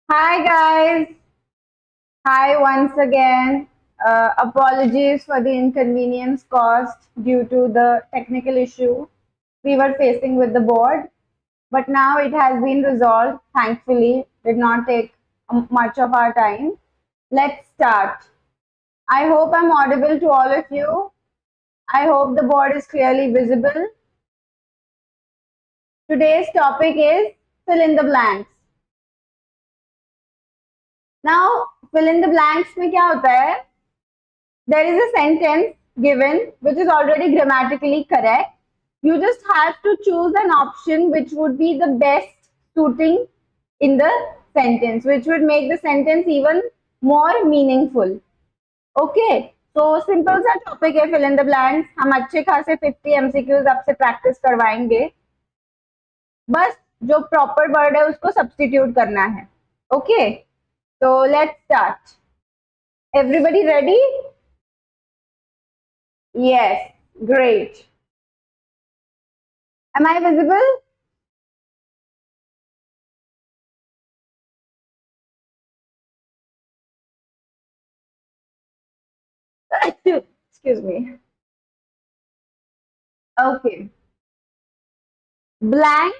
Hi guys. Hi once again. Apologies for the inconvenience caused due to the technical issue we were facing with the board, but now it has been resolved. Thankfully, did not take much of our time. Let's start. I hope I'm audible to all of you. I hope the board is clearly visible. Today's topic is fill in the blanks. Now, fill in the blanks में क्या होता है? There is a sentence given which is already grammatically correct. You just have to choose an option which would be the best suiting in the sentence, which would make the sentence even more meaningful. Okay, so simple सा topic है fill in the blanks. हम अच्छे खासे 50 MCQs आपसे practice करवाएंगे. बस जो proper word है उसको substitute करना है. Okay, so let's start. Everybody ready? Yes, great. Am I visible? Excuse me. Okay. Blank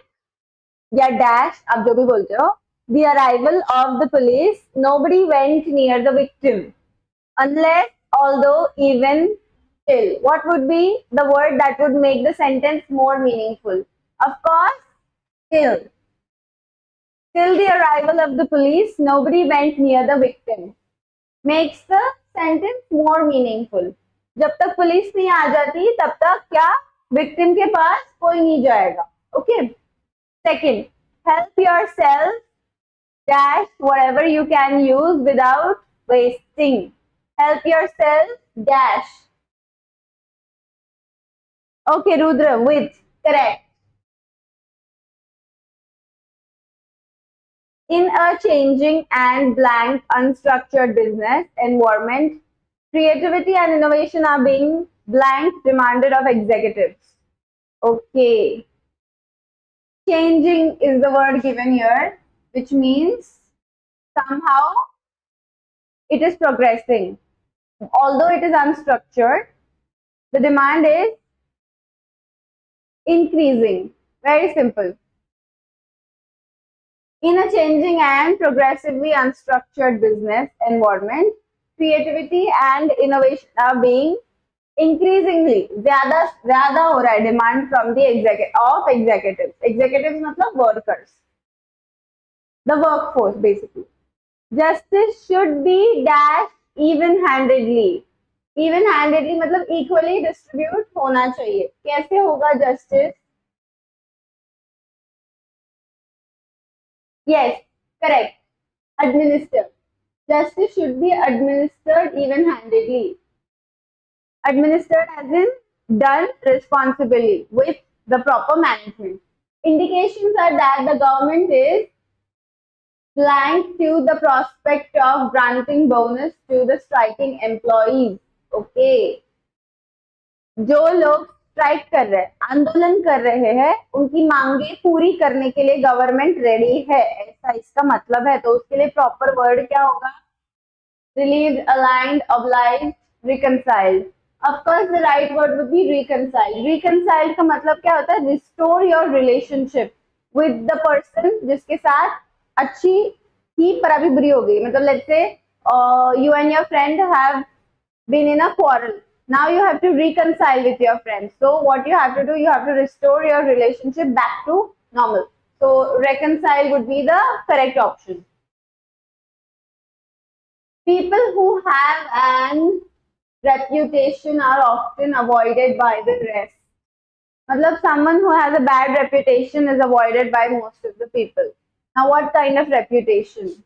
या dash आप जो भी बोलते हो. The arrival of the police. Nobody went near the victim unless, although, even, till. What would be the word that would make the sentence more meaningful? Of course, till. Till the arrival of the police, nobody went near the victim. Makes the sentence more meaningful. जब तक police नहीं आ जाती तब तक क्या victim के पास कोई नहीं जाएगा. Okay. Second, help yourself dash whatever you can use without wasting. Help yourself dash. Okay, Rudra, with. Correct. In a changing and blank, unstructured business environment, creativity and innovation are being blank demanded of executives. Okay. Changing is the word given here, which means somehow it is progressing. Although it is unstructured, the demand is increasing. Very simple. In a changing and progressively unstructured business environment, creativity and innovation are being increasingly ज़्यादा हो रहा है demand from the executives. Executives मतलब workers, the workforce basically. Justice should be dashed even-handedly. Even-handedly मतलब equally distribute होना चाहिए. कैसे होगा justice? Yes, correct. Administer. Justice should be administered even-handedly. Administered as in done responsibly with the proper management. Indications are that the government is blank to the prospect of granting bonus to the striking employees. Okay. जो लोग strike कर रहे हैं, आंदोलन कर रहे हैं, उनकी मांगे पूरी करने के लिए गवर्नमेंट रेडी है, ऐसा इसका मतलब है. तो उसके लिए प्रॉपर वर्ड क्या होगा? Relieved, aligned, obliged, reconciled. Of course, the right word would be reconciled. Reconciled का मतलब क्या होता है? Restore your relationship with the person जिसके साथ अच्छी थी पर अभी बुरी हो गई. मतलब let's say you and your friend have been in a quarrel. Now you have to reconcile with your friend. So what you have to do, you have to restore your relationship back to normal. So reconcile would be the correct option. People who have an reputation are often avoided by the rest. मतलब someone who has a bad reputation is avoided by most of the people. Now what kind of reputation?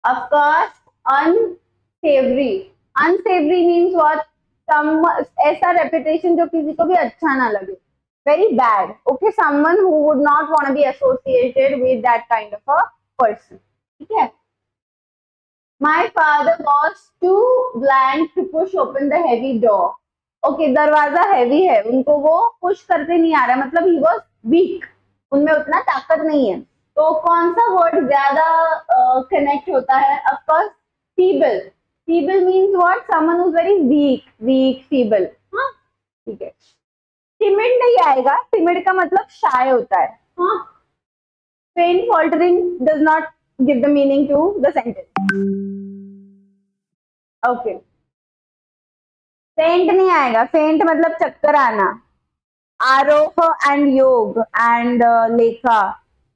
Of course, unsavory. Unsavory means what? ऐसा reputation जो किसी को भी अच्छा ना लगे. Very bad. Okay, someone who would not want to be associated with that kind of a person. ठीक है? My father was too blank to push open the heavy door. Okay, दरवाजा हैवी है, उनको वो पुश करते नहीं आ रहा, मतलब ही वॉज वीक, उनमें उतना ताकत नहीं है। तो कौन सा वर्ड ज्यादा कनेक्ट होता है? Of course feeble. Feeble means what? Someone who is very weak, weak feeble. हाँ ठीक है। टिमिड नहीं आएगा, टिमिड का मतलब शाय होता है। हाँ, faint faltering does not give the meaning to the sentence. Okay, faint नहीं आएगा, फेंट मतलब चक्कर आना। आरोह एंड योग एंड लेखा,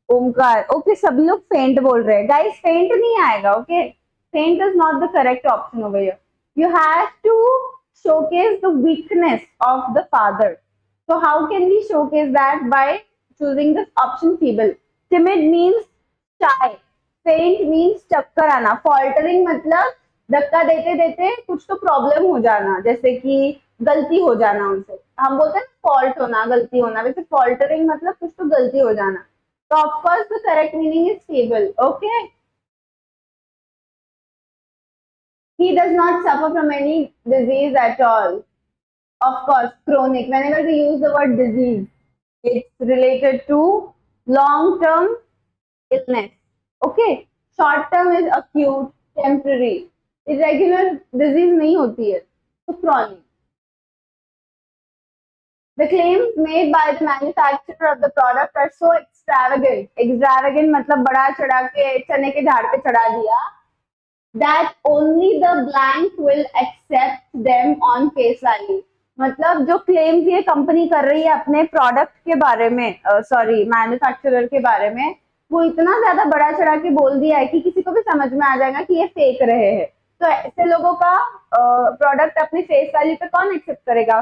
ओमकार, ओके सब लोग फेंट बोल रहे हैं। गाइस फेंट नहीं आएगा, okay, faint is not the correct option over here. You have to showcase the weakness of the father. So how can we showcase that? By choosing this option feeble. Timid means shy, faint means चक्कर आना, faltering मतलब धक्का देते देते कुछ तो problem हो जाना, जैसे कि गलती हो जाना उनसे, हम बोलते हैं फॉल्ट होना, गलती होना, वैसे फॉल्टरिंग मतलब कुछ तो गलती हो जाना। तो of course the correct meaning is fable. Okay, he does not suffer from any disease at all. Of course, chronic. Whenever we use the word disease, it's related to long-term illness. Okay, short-term is acute, temporary. Irregular disease नहीं होती है, तो chronic. The claims made by the manufacturer of the product are so extravagant. Extravagant मतलब बड़ा चढ़ा के चने के झाड़ पे चढ़ा दिया. That only the blank will accept them on face value. मतलब जो क्लेम्स ये कंपनी कर रही है अपने प्रोडक्ट के बारे में, सॉरी मैन्युफैक्चरर के बारे में, वो इतना ज्यादा बड़ा चढ़ा के बोल दिया है कि किसी को भी समझ में आ जाएगा कि ये फेक रहे हैं। तो ऐसे लोगों का प्रोडक्ट अपने फेस वैल्यू पे कौन एक्सेप्ट करेगा?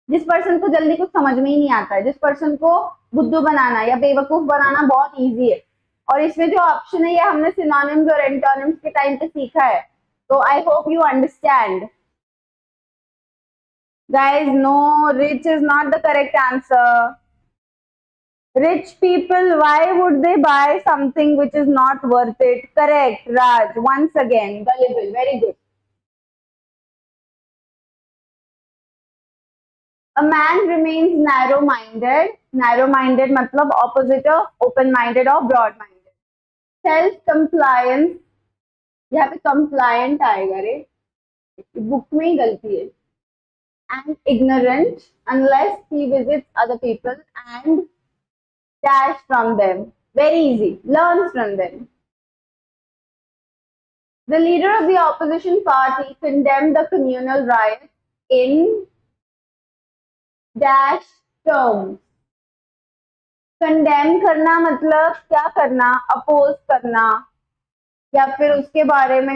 जिस पर्सन को जल्दी कुछ समझ में ही नहीं आता है, जिस पर्सन को बुद्धू बनाना या बेवकूफ बनाना बहुत इजी है। और इसमें जो ऑप्शन है ये हमने सिनोनिम्स और एंटोनिम्स के टाइम पे सीखा है, तो I hope you understand. Guys no, rich is not the correct answer. Rich people, why would they buy something which is not worth it? Correct, Raj. Once again, gullible. Very good. A man remains narrow-minded. Narrow-minded मतलब opposite of open-minded or broad-minded. Self-compliance, यहाँ पे compliant आएगा रे, book में ही गलती है. And ignorant unless he visits other people and dash from them. Very easy. Learns from them. The leader of the opposition party condemned the communal riot in dash terms. Condemn करना मतलब क्या करना? Oppose करना या फिर उसके बारे में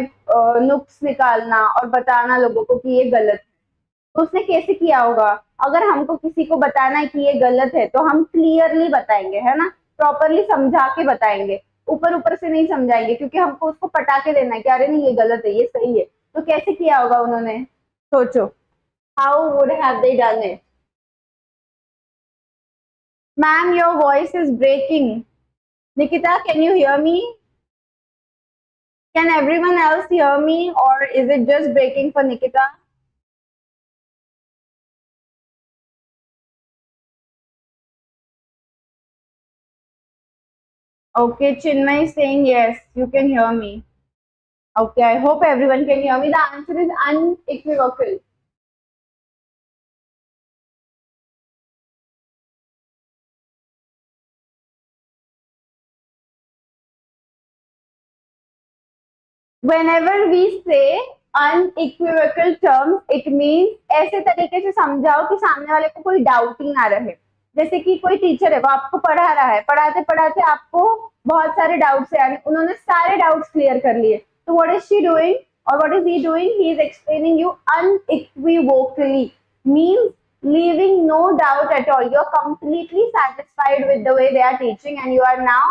नुक्स निकालना और बताना लोगों को कि ये गलत है। तो उसने कैसे किया होगा? अगर हमको किसी को बताना है कि ये गलत है तो हम क्लियरली बताएंगे, है ना, प्रॉपरली समझा के बताएंगे, ऊपर ऊपर से नहीं समझाएंगे, क्योंकि हमको उसको पटा के देना है कि अरे नहीं ये गलत है ये सही है। तो कैसे किया होगा उन्होंने? सोचो, how would have they done it? Ma'am, your voice is breaking. Nikita, can you hear me? Can everyone else hear me, or is it just breaking for Nikita? Okay, Chinmay is saying yes, you can hear me. Okay, I hope everyone can hear me. The answer is unequivocal. Whenever we say unequivocal terms, it means ऐसे तरीके से समझाओ कि सामने वाले को कोई doubt ही ना रहे। जैसे कि कोई टीचर है, वो आपको पढ़ा रहा है, पढ़ाते पढ़ाते आपको बहुत सारे डाउट्स है, उन्होंने सारे डाउट्स क्लियर कर लिए, तो व्हाट इज शी डूइंग और what is he doing? He is explaining you unequivocally, means leaving no doubt at all. You are completely satisfied with the way they are teaching and you are now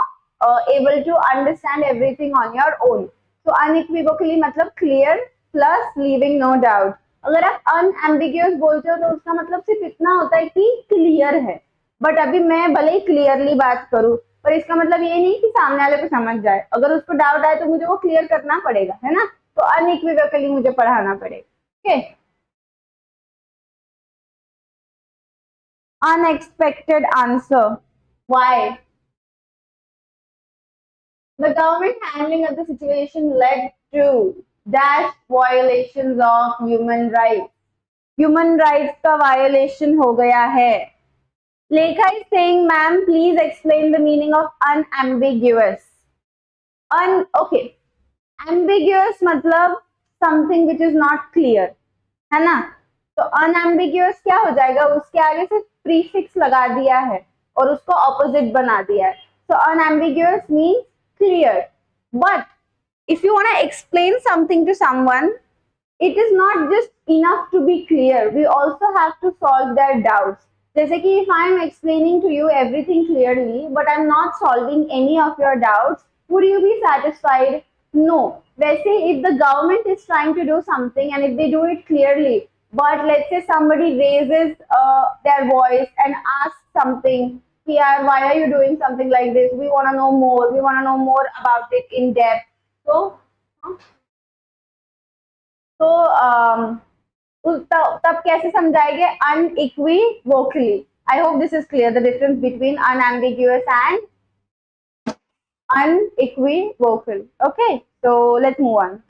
able to understand everything on your own. तो unequivocally मतलब clear plus leaving no doubt. अगर आप अनएम्बिग्यूअस बोलते हो तो उसका मतलब सिर्फ इतना होता है कि क्लियर है, बट अभी मैं भले ही क्लियरली बात करूं पर इसका मतलब ये नहीं कि सामने वाले को समझ जाए, अगर उसको डाउट आए तो मुझे वो क्लियर करना पड़ेगा, है ना, तो अनइक्विवोकली मुझे पढ़ाना पड़ेगा। Okay, Unexpected answer. Why? The government handling of the situation led to dash violations of human rights. Human rights का violation हो गया है. Lekha is saying, ma'am, please explain the meaning of unambiguous. Okay, ambiguous मतलब something which is not clear, है ना? तो unambiguous क्या हो जाएगा? उसके आगे से prefix लगा दिया है और उसको opposite बना दिया है. So unambiguous means clear. But if you want to explain something to someone, it is not just enough to be clear. We also have to solve their doubts. जैसे कि if I am explaining to you everything clearly, but I am not solving any of your doubts, would you be satisfied? No. वैसे if the government is trying to do something and if they do it clearly, but let's say somebody raises their voice and asks something, yeah, why are you doing something like this? We want to know more. We want to know more about it in depth. So तब कैसे समझाएंगे? Unequivocally. I hope this is clear, the difference between unambiguous and unequivocal. Okay, so let's move on.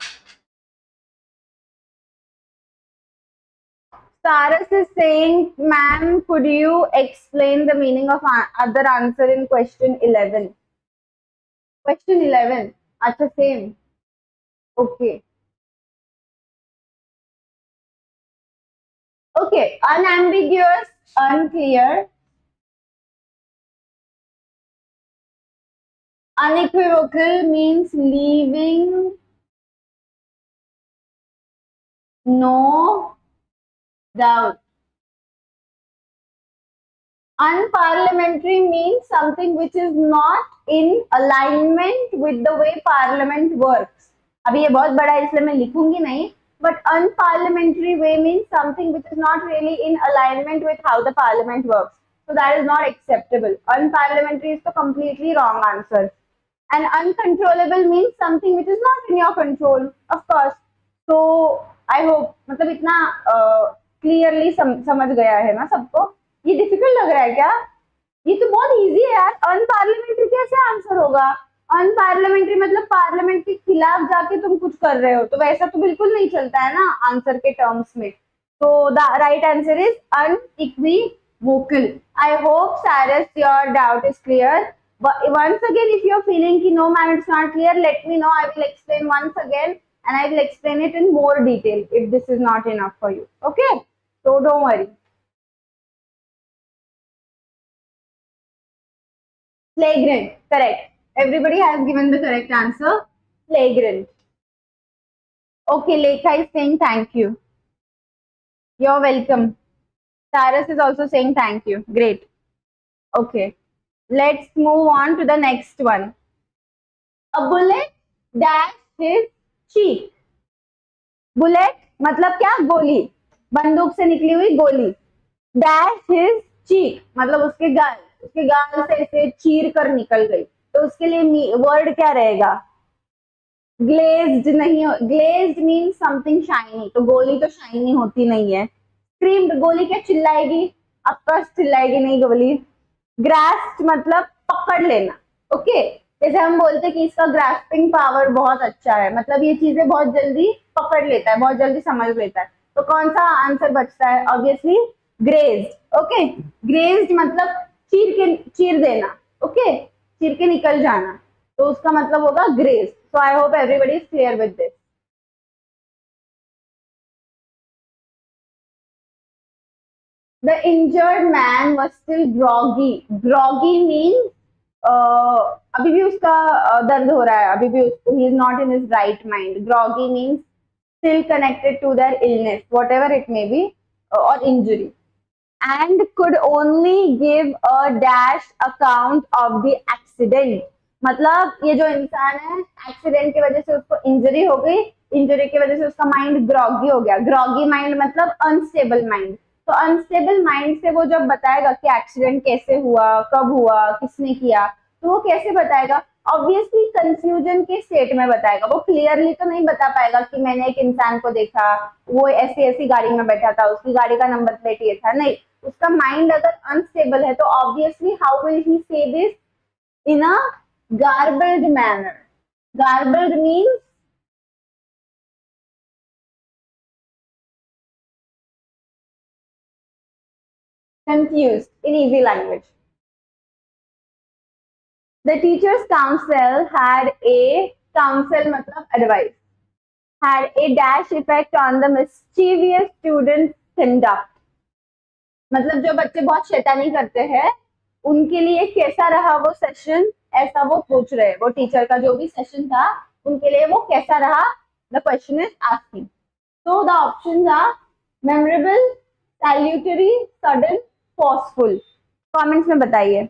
Saras is saying, ma'am, could you explain the meaning of other answer in question 11? Question 11. Acha, same. Okay. Okay, unambiguous, unclear. Unequivocal means leaving no doubt. Unparliamentary means something which is not in alignment with the way parliament works. अभी ये बहुत बड़ा है इसलिए मैं लिखूंगी नहीं. But unparliamentary way means something which is not really in alignment with how the parliament works. So that is not acceptable. Unparliamentary is the completely wrong answer. And uncontrollable means something which is not in your control, of course. So I hope मतलब इतना clearly समझ गया है ना सबको. ये difficult लग रहा है क्या? ये तो बहुत इजी है यार. अनपार्लियामेंट्री कैसे आंसर होगा? अनपार्लियामेंट्री मतलब पार्लियामेंट के खिलाफ जाके तुम कुछ कर रहे हो, तो वैसा तो बिल्कुल नहीं चलता है ना आंसर के टर्म्स में. तो the right answer is unequivocal. I hope Cyrus your doubt is clear. But once again, if you're feeling ki no ma'am it's not clear, let me know. I will explain once again and I will explain it in more detail if this is not enough for you. Okay, so don't worry. Flagrant, correct. Everybody has given the correct answer. Flagrant. Okay, Lekha is saying thank you. You're welcome. Cyrus is also saying thank you. Great. Okay. Let's move on to the next one. A bullet dashed his cheek. Bullet मतलब क्या? गोली. बंदूक से निकली हुई गोली. Dash his cheek मतलब उसके गाल से ऐसे चीर कर निकल गई. तो उसके लिए वर्ड क्या रहेगा? ग्लेज्ड नहीं. Glazed means something shiny. तो गोली तो शाइनी होती नहीं है. स्क्रीम्ड गोली क्या चिल्लाएगी? ऑफकोर्स चिल्लाएगी नहीं गोली. ग्रास्प मतलब पकड़ लेना. ओके, जैसे हम बोलते कि इसका ग्रास्पिंग पावर बहुत अच्छा है, मतलब ये चीजें बहुत जल्दी पकड़ लेता है, बहुत जल्दी समझ लेता है. तो कौन सा आंसर बचता है? Obviously grazed. ओके, ग्रेज्ड मतलब चीर देना. ओके, चीर के निकल जाना. तो उसका मतलब होगा grazed. So I hope everybody is clear with this. The injured man was still groggy. Groggy means अभी भी उसका दर्द हो रहा है, अभी भी उसको he is not in his right mind. Groggy means still connected to their illness, whatever it may be, or injury. And could only give a dash account of the accident. मतलब ये जो इंसान है, एक्सीडेंट की वजह से उसको injury हो गई, इंजरी की वजह से उसका माइंड ग्रॉगी हो गया. ग्रॉगी माइंड मतलब अनस्टेबल माइंड. तो अनस्टेबल माइंड से वो जब बताएगा कि एक्सीडेंट कैसे हुआ, कब हुआ, किसने किया, तो वो कैसे बताएगा? ऑब्वियसली कंफ्यूजन के स्टेट में बताएगा. वो क्लियरली तो नहीं बता पाएगा कि मैंने एक इंसान को देखा, वो ऐसी ऐसी गाड़ी में बैठा था, उसकी गाड़ी का नंबर प्लेट ये था. नहीं, उसका माइंड अगर अनस्टेबल है तो obviously how will he say this in a garbled manner. Garbled means confused in easy language. The teacher's counsel had a counsel मतलब advice had a dash effect on the mischievous students' conduct. मतलब जो बच्चे बहुत शैतानी करते हैं उनके लिए कैसा रहा वो सेशन, ऐसा वो पूछ रहे हैं. वो टीचर का जो भी सेशन था उनके लिए वो कैसा रहा, the question is asking. So the options are memorable, salutary, sudden, forceful. Comments में बताइए.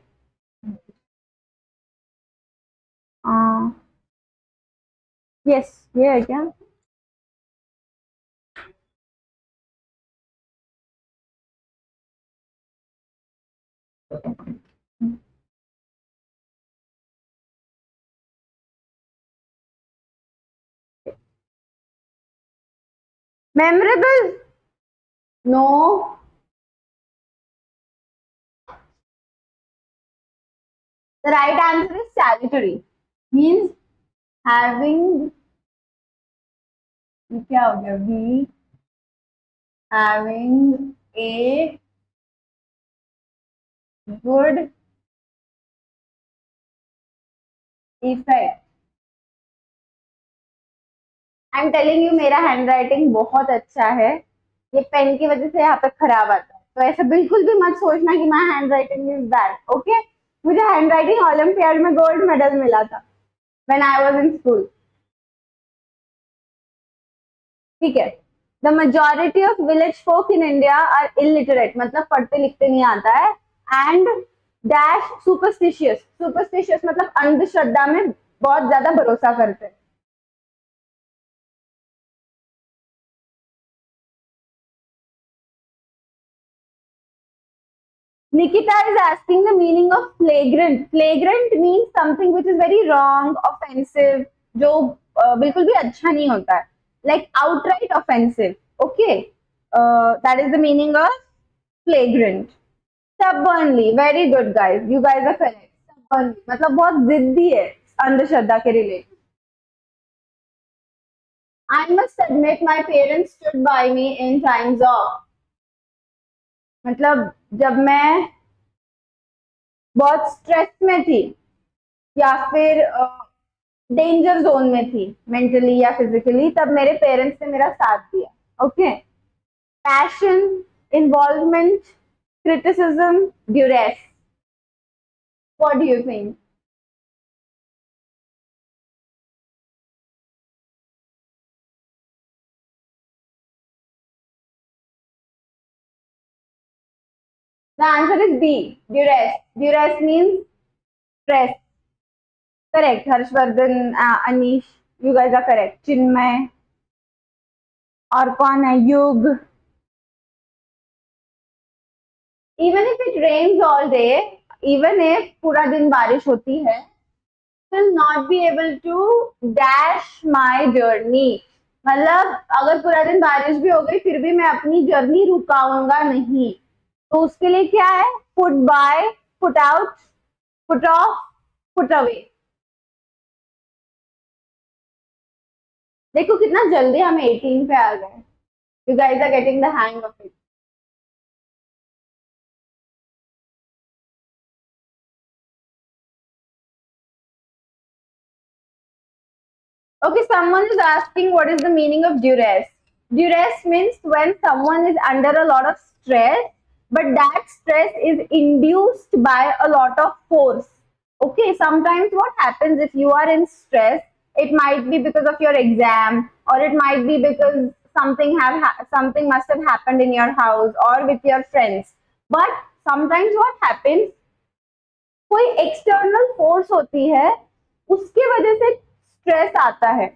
यस ये है क्या? Memorable? No. The right answer is salutary. Means having, क्या हो गया? We having a good effect. I am telling you मेरा hand writing बहुत अच्छा है, ये पेन की वजह से यहाँ पे खराब आता है, तो ऐसा बिल्कुल भी मत सोचना कि my handwriting is bad. Okay, मुझे हैंड राइटिंग ओलंपियाड में गोल्ड मेडल मिला था when I was in school. ठीक है. The majority of village folk in India are illiterate, मतलब पढ़ते लिखते नहीं आता है. एंड डैश सुपरस्टिशियस, सुपरस्टिशियस मतलब अंधश्रद्धा में बहुत ज्यादा भरोसा करते हैं. Nikita is asking the meaning of flagrant. Flagrant means something which is very wrong, offensive, जो बिल्कुल भी अच्छा नहीं होता है. Like outright offensive. Okay, that is the meaning of flagrant. Stubbornly, very good guys. You guys are correct. Stubbornly, मतलब बहुत जिद्दी है अंधश्रद्धा के related. I must admit my parents stood by me in times of, मतलब जब मैं बहुत स्ट्रेस में थी या फिर डेंजर जोन में थी मेंटली या फिजिकली, तब मेरे पेरेंट्स ने मेरा साथ दिया. Okay. Passion, involvement, criticism, duress. What do you think? The answer is B, duress. Duress means stress. Correct. Harshvardhan, Anish, you guys are correct. चिन्मय, और कौन है? युग. Even if it rains all day, even if पूरा दिन बारिश होती है, will not be able to dash my journey. मतलब अगर पूरा दिन बारिश भी हो गई फिर भी मैं अपनी जर्नी रुकाऊंगा नहीं. तो उसके लिए क्या है? Put by, put out, put off, put away. देखो कितना जल्दी हम 18 पे आ गए. You guys are getting the hang of it. Okay, someone is asking what is the meaning of duress. Duress means when someone is under a lot of stress, but that stress is induced by a lot of force. Okay, sometimes what happens if you are in stress, it might be because of your exam, or it might be because something must have happened in your house or with your friends. But sometimes what happens, कोई external force होती है, उसके वजह से stress आता है.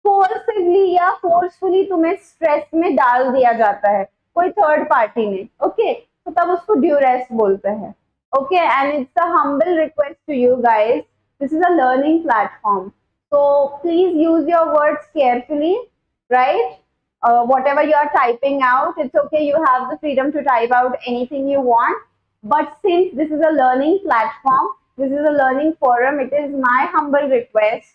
फोर्सिवली या forcefully तुम्हें स्ट्रेस में डाल दिया जाता है कोई थर्ड पार्टी ने. ओके, तो तब उसको ड्यूरेस बोलते हैं. Okay, and it's a humble request to you guys, this is a learning platform, so please use your words carefully, right? whatever you are typing out, it's okay, you have the freedom to type out anything you want. But since this is a learning platform, this is a learning forum, it is my humble request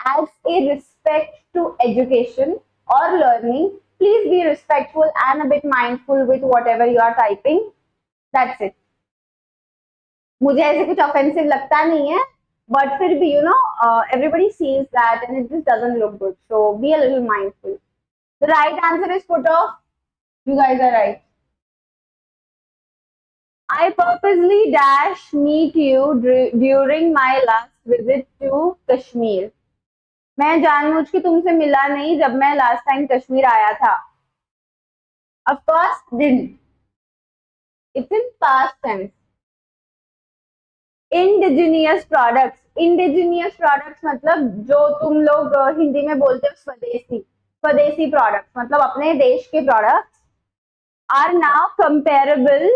as a respect to education or learning, please be respectful and a bit mindful with whatever you are typing. That's it. मुझे ऐसे कुछ offensive लगता नहीं है, but फिर भी everybody sees that and it just doesn't look good, so be a little mindful. The right answer is put off. You guys are right. I purposely dash meet you during my last visit to Kashmir. मैं जानबूझ के तुमसे मिला नहीं जब मैं last time Kashmir आया था. Of course, didn't. It's in past tense. Indigenous products. Indigenous products मतलब जो तुम लोग हिंदी में बोलते हो स्वदेशी. स्वदेशी products मतलब अपने देश के products are now comparable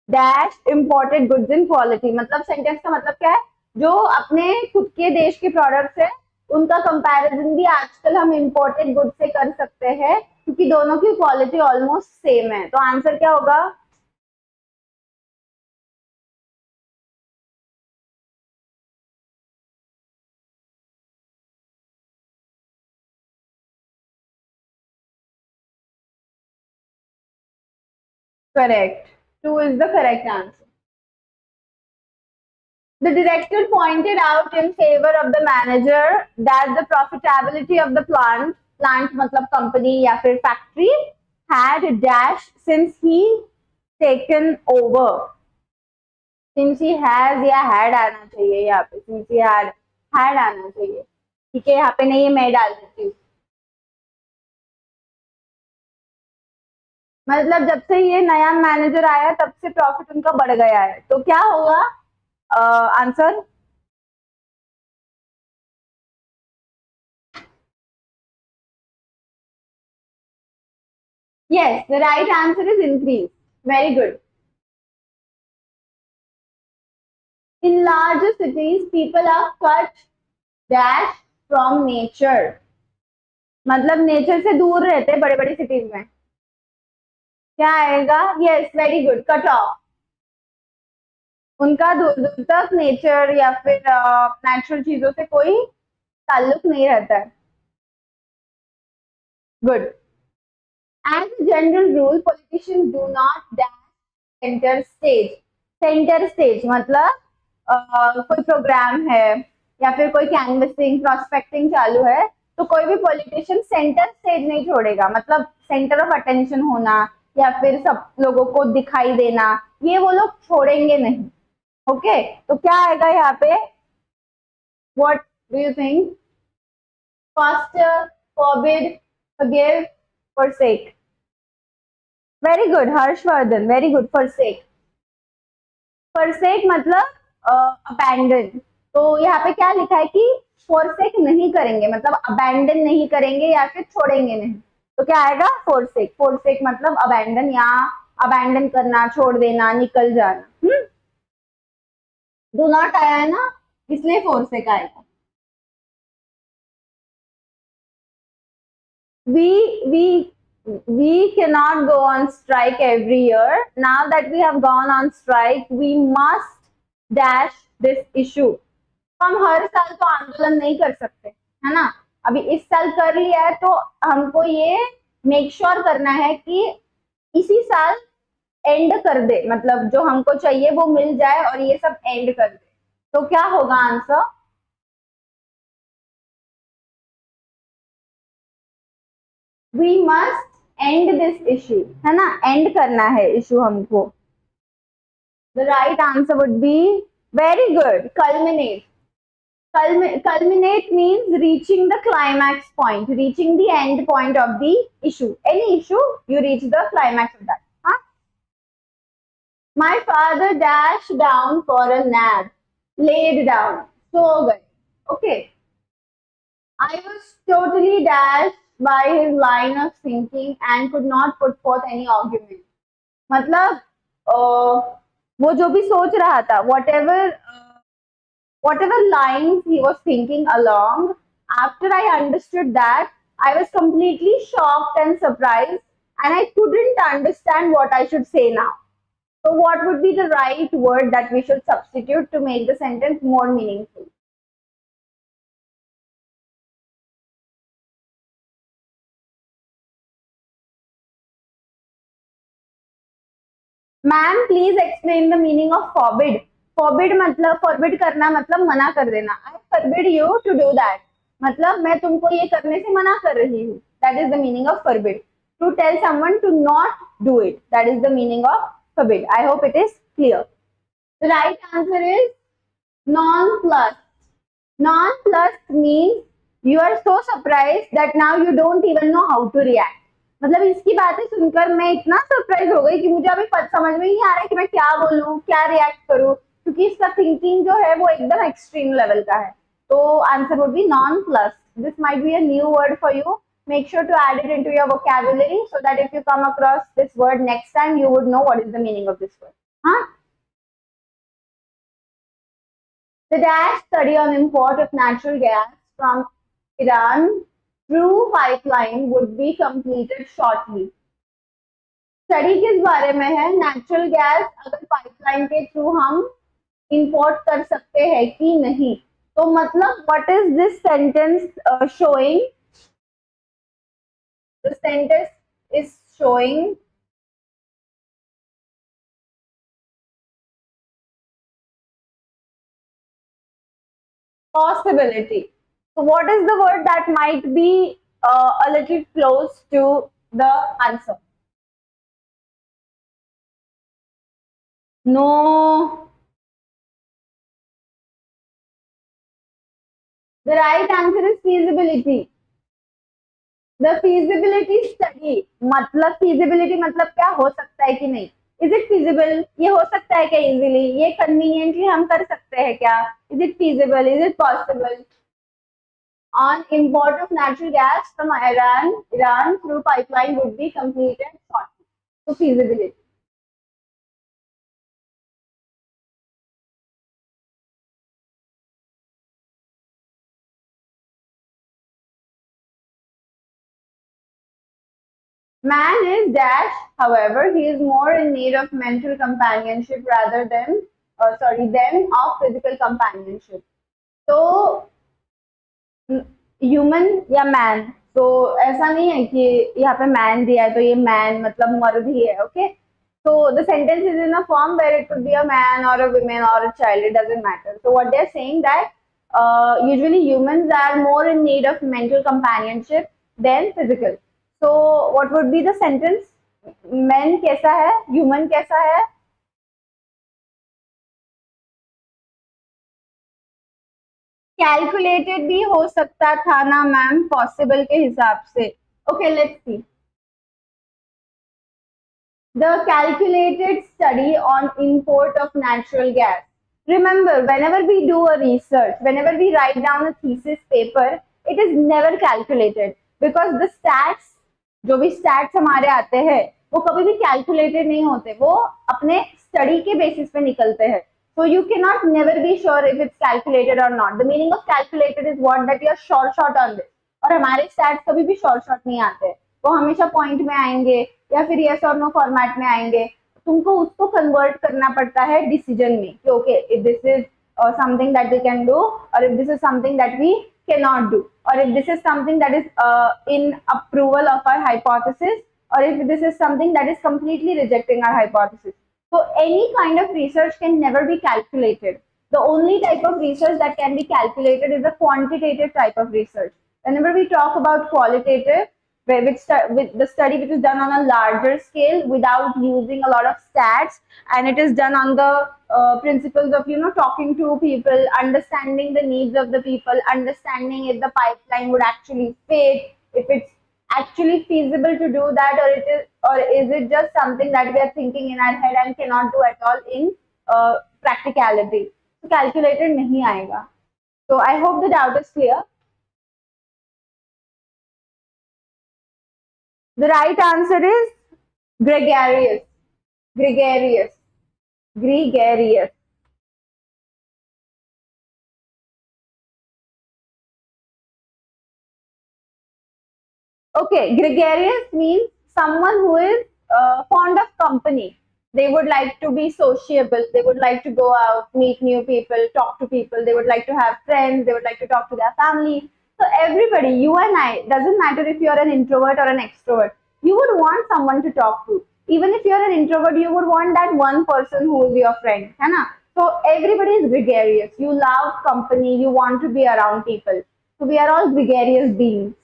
dash imported goods in quality. मतलब सेंटेंस का मतलब क्या है, जो अपने खुद के देश के प्रोडक्ट्स है उनका कंपैरिजन भी आजकल हम इंपोर्टेड गुड से कर सकते हैं क्योंकि दोनों की क्वालिटी ऑलमोस्ट सेम है. तो आंसर क्या होगा? Correct. 2 is the correct answer. The director pointed out in favor of the manager that the profitability of the plant मतलब company या फिर factory had dashed since he taken over. Since he has या had आना चाहिए यहाँ पे, since he had आना चाहिए. ठीक है, यहाँ पे नहीं, मैं डाल देती हूँ. मतलब जब से ये नया मैनेजर आया तब से प्रॉफिट उनका बढ़ गया है. तो क्या होगा answer? Yes, the right answer is increase. Very good. In larger cities, people are cut dash from nature. मतलब नेचर से दूर रहते हैं बड़े बड़ी सिटीज में. क्या आएगा? Yes, very good, cut off. उनका दूर दूर तक नेचर या फिर नेचुरल चीजों से कोई ताल्लुक नहीं रहता है. Good. As a general rule, politicians do not dash center stage. Center stage मतलब कोई प्रोग्राम है या फिर कोई कैनवसिंग प्रॉस्पेक्टिंग चालू है तो कोई भी पॉलिटिशियन सेंटर स्टेज नहीं छोड़ेगा. मतलब सेंटर ऑफ अटेंशन होना या फिर सब लोगों को दिखाई देना, ये वो लोग छोड़ेंगे नहीं. ओके, तो क्या आएगा यहाँ पे? What do you think? Faster, forbid, forgive, forsake. Very good Harshvardhan, very good. forsake. forsake मतलब abandon. तो यहाँ पे क्या लिखा है कि forsake नहीं करेंगे, मतलब abandon नहीं करेंगे या फिर छोड़ेंगे नहीं. तो क्या आएगा? forsake. forsake मतलब abandon या abandon करना, छोड़ देना, निकल जाना. do not आया है ना, इसलिए forsake आएगा. We cannot go on strike every year. Now that we have gone on strike, we must dash this issue. तो हम हर साल तो आंदोलन नहीं कर सकते, है ना. अभी इस साल कर लिया है तो हमको ये मेक श्योर करना है कि इसी साल एंड कर दे, मतलब जो हमको चाहिए वो मिल जाए और ये सब एंड कर दे. तो क्या होगा answer? We must end this issue, है ना. एंड करना है इशू हमको. The right answer would be very good. Culminate. Culminate means reaching the climax point, reaching the end point of the issue. Any issue, you reach the climax of that. Huh? My father dashed down for a nap. Laid down. So good. Okay. I was totally dashed by his line of thinking and could not put forth any argument. मतलब वो जो भी सोच रहा था, whatever lines he was thinking along, after I understood that, I was completely shocked and surprised, and I couldn't understand what I should say now. So, what would be the right word that we should substitute to make the sentence more meaningful? Ma'am please explain the meaning of forbid. Forbid मतलब forbid करना मतलब मना कर देना. I forbid you to do that. मतलब मैं तुमको ये करने से मना कर रही हूँ. That is the meaning of forbid. To tell someone to not do it. That is the meaning of forbid. I hope it is clear. The right answer is nonplussed. Nonplussed means you are so surprised that now you don't even know how to react. मतलब इसकी बातें सुनकर मैं इतना surprise हो गई कि मुझे अभी समझ में नहीं आ रहा है कि मैं क्या बोलूं, क्या रिएक्ट करूं, क्योंकि इसका थिंकिंग जो है वो एकदम एक्सट्रीम लेवल का है. तो answer would be non plus. This might be a new word for you. Make sure to add it into your vocabulary so that if you come across this word next time, you would know what is the meaning of this word. Huh? The dash study on import of natural gas from Iran through pipeline would be completed shortly. Study किस बारे में है? Natural gas अगर pipeline के through हम import कर सकते हैं कि नहीं. तो मतलब what is this sentence showing? The sentence is showing possibility. So what is the word that might be a little close to the answer? No. The right answer is feasibility. The feasibility study मतलब feasibility मतलब क्या हो सकता है कि नहीं. Is it feasible? ये हो सकता है क्या easily? ये conveniently हम कर सकते हैं क्या? Is it feasible? Is it possible? On import of natural gas from Iran through pipeline would be completed shortly. So feasibility. Man is dash, however, he is more in need of mental companionship rather than, than of physical companionship. So, human या man, तो ऐसा नहीं है कि यहाँ पे man दिया है तो ये मैन मतलब मर्द ही है. Okay, so the sentence is in a form where it could be a man or a woman or a child, it doesn't matter. So what they're saying that usually humans are more in need of mental companionship than physical. So what would be the sentence? Men कैसा है, human कैसा है? Calculated भी हो सकता था ना ma'am, possible के हिसाब से. Okay, let's see. The calculated study on import of natural gas. Remember, whenever we do a research, whenever we write down a thesis paper, it is never calculated because the stats, जो भी stats हमारे आते हैं, वो कभी भी calculated नहीं होते, वो अपने study के basis पे निकलते हैं. So you cannot never be sure if it's calculated or not. The meaning of calculated is what that you are short on this. और हमारे stats कभी भी short नहीं आते, वो हमेशा पॉइंट में आएंगे या फिर यस और नो फॉर्मेट में आएंगे. तुमको उसको कन्वर्ट करना पड़ता है डिसीजन में कि okay, if this is something that we can do और if this is something that we can not do और if this is something that is in approval of our hypothesis or if this is something that is completely rejecting our hypothesis. So any kind of research can never be calculated. The only type of research that can be calculated is a quantitative type of research. Whenever we talk about qualitative, with the study which is done on a larger scale without using a lot of stats, and it is done on the principles of talking to people, understanding the needs of the people, understanding if the pipeline would actually fit, if it's actually feasible to do that, or is it just something that we are thinking in our head and cannot do at all in practicality. So calculated nahi aayega. So I hope the doubt is clear. The right answer is gregarious. Gregarious. Gregarious. Okay, gregarious means someone who is fond of company. They would like to be sociable. They would like to go out, meet new people, talk to people. They would like to have friends. They would like to talk to their family. So everybody, you and I, doesn't matter if you're an introvert or an extrovert, you would want someone to talk to. Even if you're an introvert, you would want that one person who is your friend, है ना? So everybody is gregarious. You love company. You want to be around people. So we are all gregarious beings.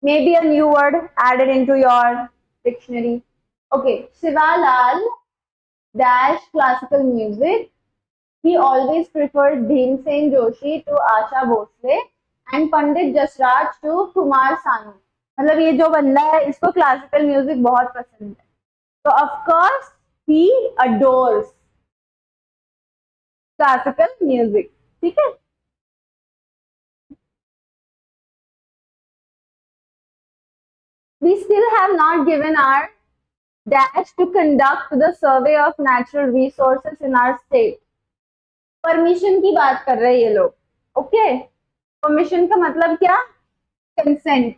Maybe a new word added into your dictionary. Okay, Shivalal dash classical music. He always prefers Bhimsen Joshi to Asha Bhosle and Pandit Jasraj to Kumar Sanu. मतलब ये जो बंदा है इसको classical music बहुत पसंद है. तो of course he adores classical music. ठीक है. We still have not given our dash to conduct the survey of natural resources in our state. Permission की बात कर रहे हैं ये लोग. ओके, परमिशन का मतलब क्या? Consent.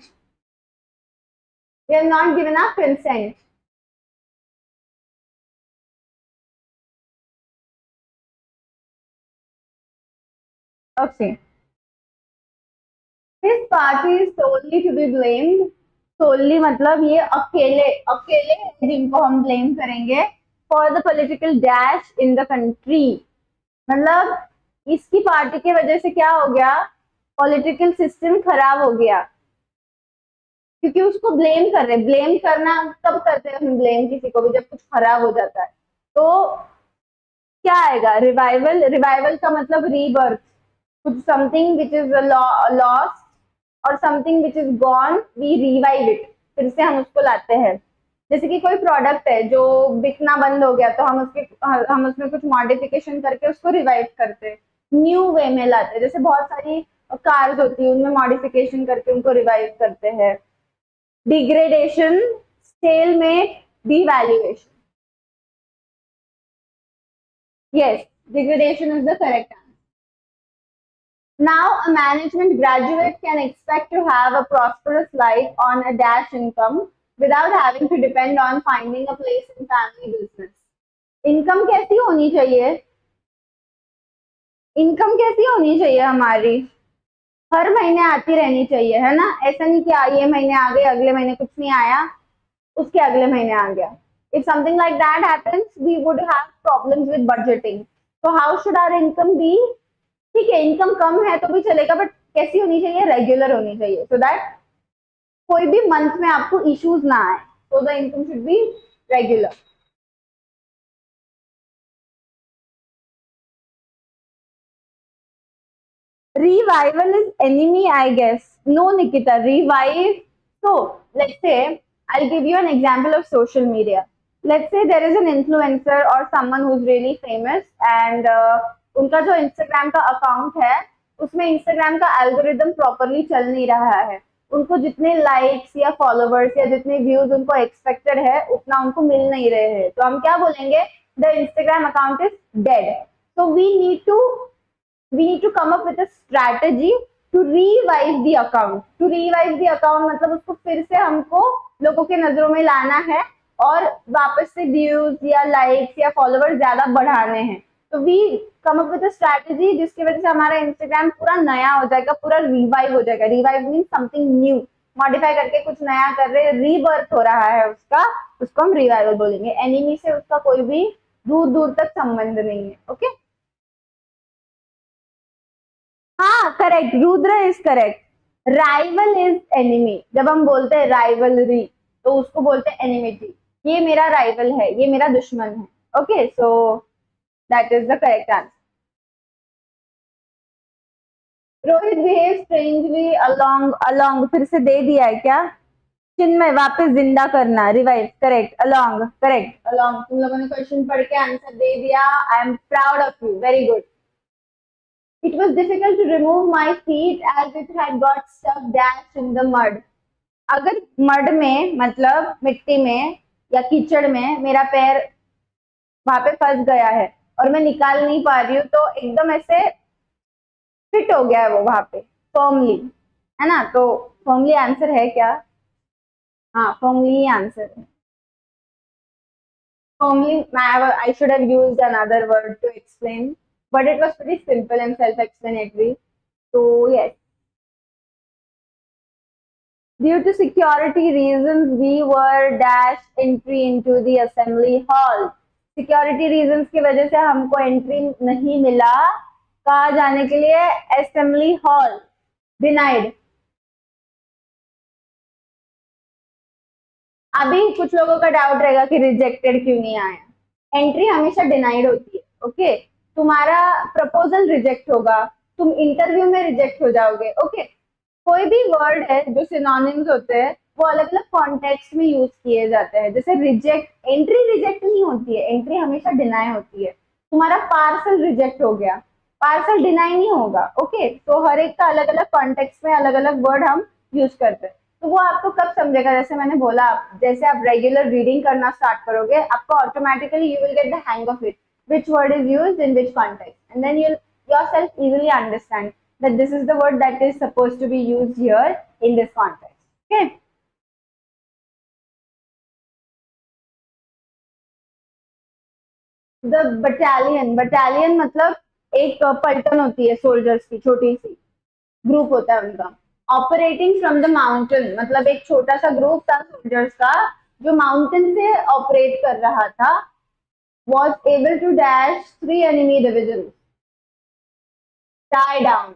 We have not given our consent. Okay. This party is solely to be blamed. Solely मतलब ये अकेले अकेले जिनको हम ब्लेम करेंगे for the political dash in the country. मतलब इसकी पार्टी की वजह से क्या हो गया? पॉलिटिकल सिस्टम खराब हो गया क्योंकि उसको ब्लेम कर रहे. ब्लेम करना कब करते हैं हम ब्लेम किसी को भी? जब कुछ खराब हो जाता है. तो क्या आएगा? रिवाइवल. रिवाइवल का मतलब रीबर्थ. कुछ समथिंग विच इज लॉस्ट और something which is gone, we revive it. फिर से हम उसको लाते हैं. जैसे कि कोई प्रोडक्ट है जो बिकना बंद हो गया तो हम उसमें कुछ मॉडिफिकेशन करके उसको रिवाइव करते हैं, न्यू वे में लाते हैं. जैसे बहुत सारी कार्स होती है उनमें मॉडिफिकेशन करके उनको रिवाइव करते हैं. Degradation, stalemate, devaluation. Yes, degradation is the correct answer. Now, a management graduate can expect to have a prosperous life on a dash income without having to depend on finding a place in family business. Income कैसी होनी चाहिए? Income कैसी होनी चाहिए हमारी? हर महीने आती रहनी चाहिए, है ना? ऐसा नहीं कि ये महीने आ गए, अगले महीने कुछ नहीं आया, उसके अगले महीने आ गया. If something like that happens, we would have problems with budgeting. So how should our income be? ठीक है, इनकम कम है तो भी चलेगा, बट कैसी होनी चाहिए? रेगुलर होनी चाहिए, so that कोई भी मंथ में आपको इश्यूज ना आए. So the income should be regular. Revival is enemy, I guess. No, Nikita, revive. So let's say I'll give you an example of social media. Let's say there is an influencer or someone who's really famous and उनका जो Instagram का account है उसमें Instagram का algorithm properly चल नहीं रहा है. उनको जितने लाइक्स या फॉलोवर्स या जितने व्यूज उनको एक्सपेक्टेड है उतना उनको मिल नहीं रहे हैं. तो हम क्या बोलेंगे? The Instagram account is dead. So we need to come up with a strategy to revive the account. To revive the account मतलब उसको फिर से हमको लोगों के नजरों में लाना है और वापस से व्यूज या लाइक्स या फॉलोवर्स ज्यादा बढ़ाने हैं. तो we come up with a strategy जिसकी वजह से हमारा इंस्टाग्राम पूरा नया हो जाएगा, पूरा रिवाइव हो जाएगा. Revive mean something new, modify करके कुछ नया कर रहे हैं, रीबर्थ हो रहा है उसका, उसको हम रिवाइवल बोलेंगे. एनिमी से उसका कोई भी दूर दूर तक संबंध नहीं है. ओके, हाँ correct, Rudra is correct. Rival is enemy. जब हम बोलते हैं राइवलरी तो उसको बोलते हैं एनिमिटी. ये मेरा राइवल है, ये मेरा दुश्मन है. Okay, so that is the correct answer. Rohit behave strangely along फिर से दे दिया है क्या? चिन्मय वापस जिंदा करना, revive. Correct. Along, correct. Along. तुम लोगों ने क्वेश्चन पढ़ के आंसर दे दिया. I am proud of you. Very good. It was difficult to remove my feet as it had got stuck dash in the mud. अगर मड में मतलब मिट्टी में या कीचड़ में मेरा पैर वहां पे फंस गया है और मैं निकाल नहीं पा रही हूँ तो एकदम ऐसे फिट हो गया है वो वहां पे फर्मली, है ना? तो फॉर्मली आंसर है क्या? हाँ, फॉर्मली आंसर है. Formally, I should have used another word to explain, but it was pretty simple and self-explanatory. So yes, due to security reasons, we were dashed entry into the assembly hall. Security reasons की वजह से हमको entry नहीं मिला. कहाँ जाने के लिए? Assembly hall. Denied. अभी कुछ लोगों का डाउट रहेगा कि रिजेक्टेड क्यों नहीं आया. एंट्री हमेशा डिनाइड होती है. ओके, तुम्हारा प्रपोजल रिजेक्ट होगा, तुम इंटरव्यू में रिजेक्ट हो जाओगे. ओके, कोई भी वर्ड है जो सिनोनिम्स होते हैं वो अलग अलग कॉन्टेक्स्ट में यूज किए जाते हैं. जैसे रिजेक्ट, एंट्री रिजेक्ट नहीं होती है, एंट्री हमेशा डिनाई होती है. तुम्हारा पार्सल रिजेक्ट हो गया, पार्सल डिनाई नहीं होगा. ओके, तो हर एक का अलग अलग कॉन्टेक्स्ट में अलग अलग वर्ड हम यूज करते हैं. तो वो आपको कब समझेगा? जैसे मैंने बोला, जैसे आप रेगुलर रीडिंग करना स्टार्ट करोगे, आपको automatically you will get the hang of it, which word is used in which context, and then you'll yourself easily understand that this is the word that is supposed to be used here in this context. Okay. The battalion मतलब एक पलटन होती है soldiers की, छोटी सी group होता है उनका. ऑपरेटिंग फ्रॉम द माउंटेन मतलब एक छोटा सा ग्रुप था सोल्जर्स का जो माउंटेन से ऑपरेट कर रहा था. Was able to dash 3 enemy divisions. Tie down.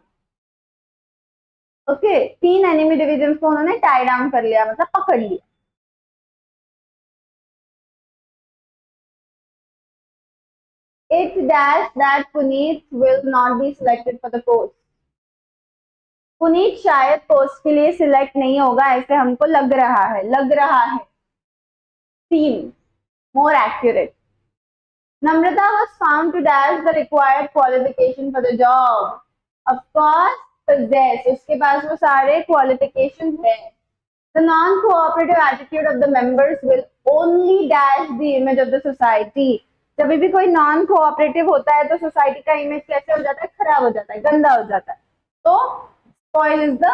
Okay, 3 enemy division को उन्होंने टाई डाउन कर लिया, मतलब पकड़ लिया. It's dash that Puneet will not be selected for the post. Puneet शायद पोस्ट के लिए सिलेक्ट नहीं होगा, ऐसे हमको लग रहा है. Seem more accurate. Namrata was found to dash the required qualification for the job. Of course, possess. उसके पास वो सारे qualifications हैं. The non-cooperative attitude of the members will only dash the image of the society. जब भी कोई non cooperative होता है तो सोसाइटी का इमेज कैसे हो जाता है? खराब हो जाता है, गंदा हो जाता है. तो spoil is the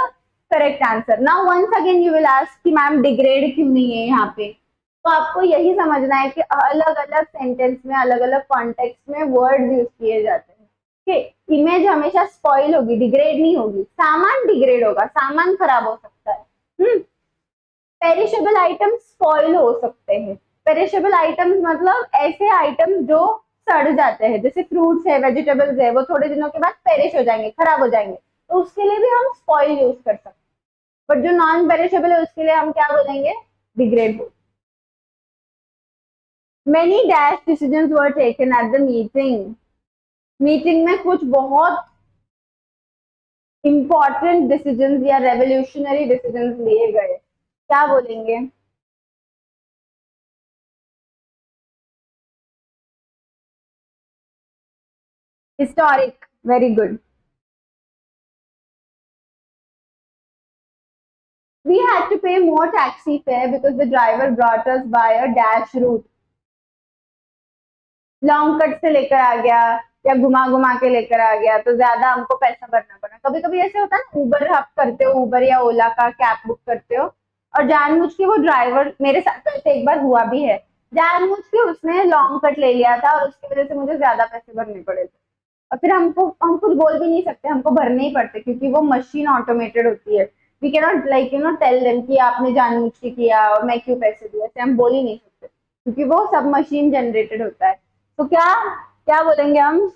correct answer. Now once again you will ask कि मैम डिग्रेड क्यों नहीं है यहाँ पे? तो आपको यही समझना है कि अलग अलग सेंटेंस में अलग अलग कॉन्टेक्स्ट में वर्ड्स यूज किए जाते हैं. ठीक, इमेज हमेशा स्पॉइल होगी, डिग्रेड नहीं होगी. सामान डिग्रेड होगा, सामान खराब हो सकता है. पेरिशेबल आइटम्स स्पॉइल हो सकते हैं. पेरिशेबल आइटम्स मतलब ऐसे आइटम्स जो सड़ जाते हैं, जैसे फ्रूट्स है, वेजिटेबल्स है, वो थोड़े दिनों के बाद पेरिश हो जाएंगे, खराब हो जाएंगे, तो उसके लिए भी हम स्पॉइल यूज कर सकते हैं. बट जो नॉन पेरिशेबल है उसके लिए हम क्या बोलेंगे? Degrade. Many dash decisions were taken at the meeting. Meeting में कुछ बहुत इंपॉर्टेंट डिसीजंस या रेवोल्यूशनरी डिसीजंस लिए गए. क्या बोलेंगे? Historic. Very good. We had to pay more taxi fare because the driver brought us by a dash route. Long cut से लेकर आ गया या घुमा घुमा के लेकर आ गया तो ज्यादा हमको पैसा भरना पड़ा. कभी कभी ऐसे होता है ना, उबर आप करते हो, उबर या ओला का कैब बुक करते हो और जानबूझ के वो ड्राइवर, मेरे साथ तो ऐसे एक बार हुआ भी है, जानबूझ के उसने लॉन्ग कट ले लिया था और उसकी वजह से मुझे ज्यादा पैसे भरने पड़े थे. और फिर हम कुछ बोल भी नहीं सकते, हमको भरने ही पड़ते क्योंकि वो मशीन ऑटोमेटेड होती है. We can not like tell them कि आपने जानबूझ के किया और मैं क्यों पैसे दिए, ऐसे हम बोल ही नहीं सकते क्योंकि वो सब मशीन जनरेटेड होता है. तो क्या क्या बोलेंगे हम?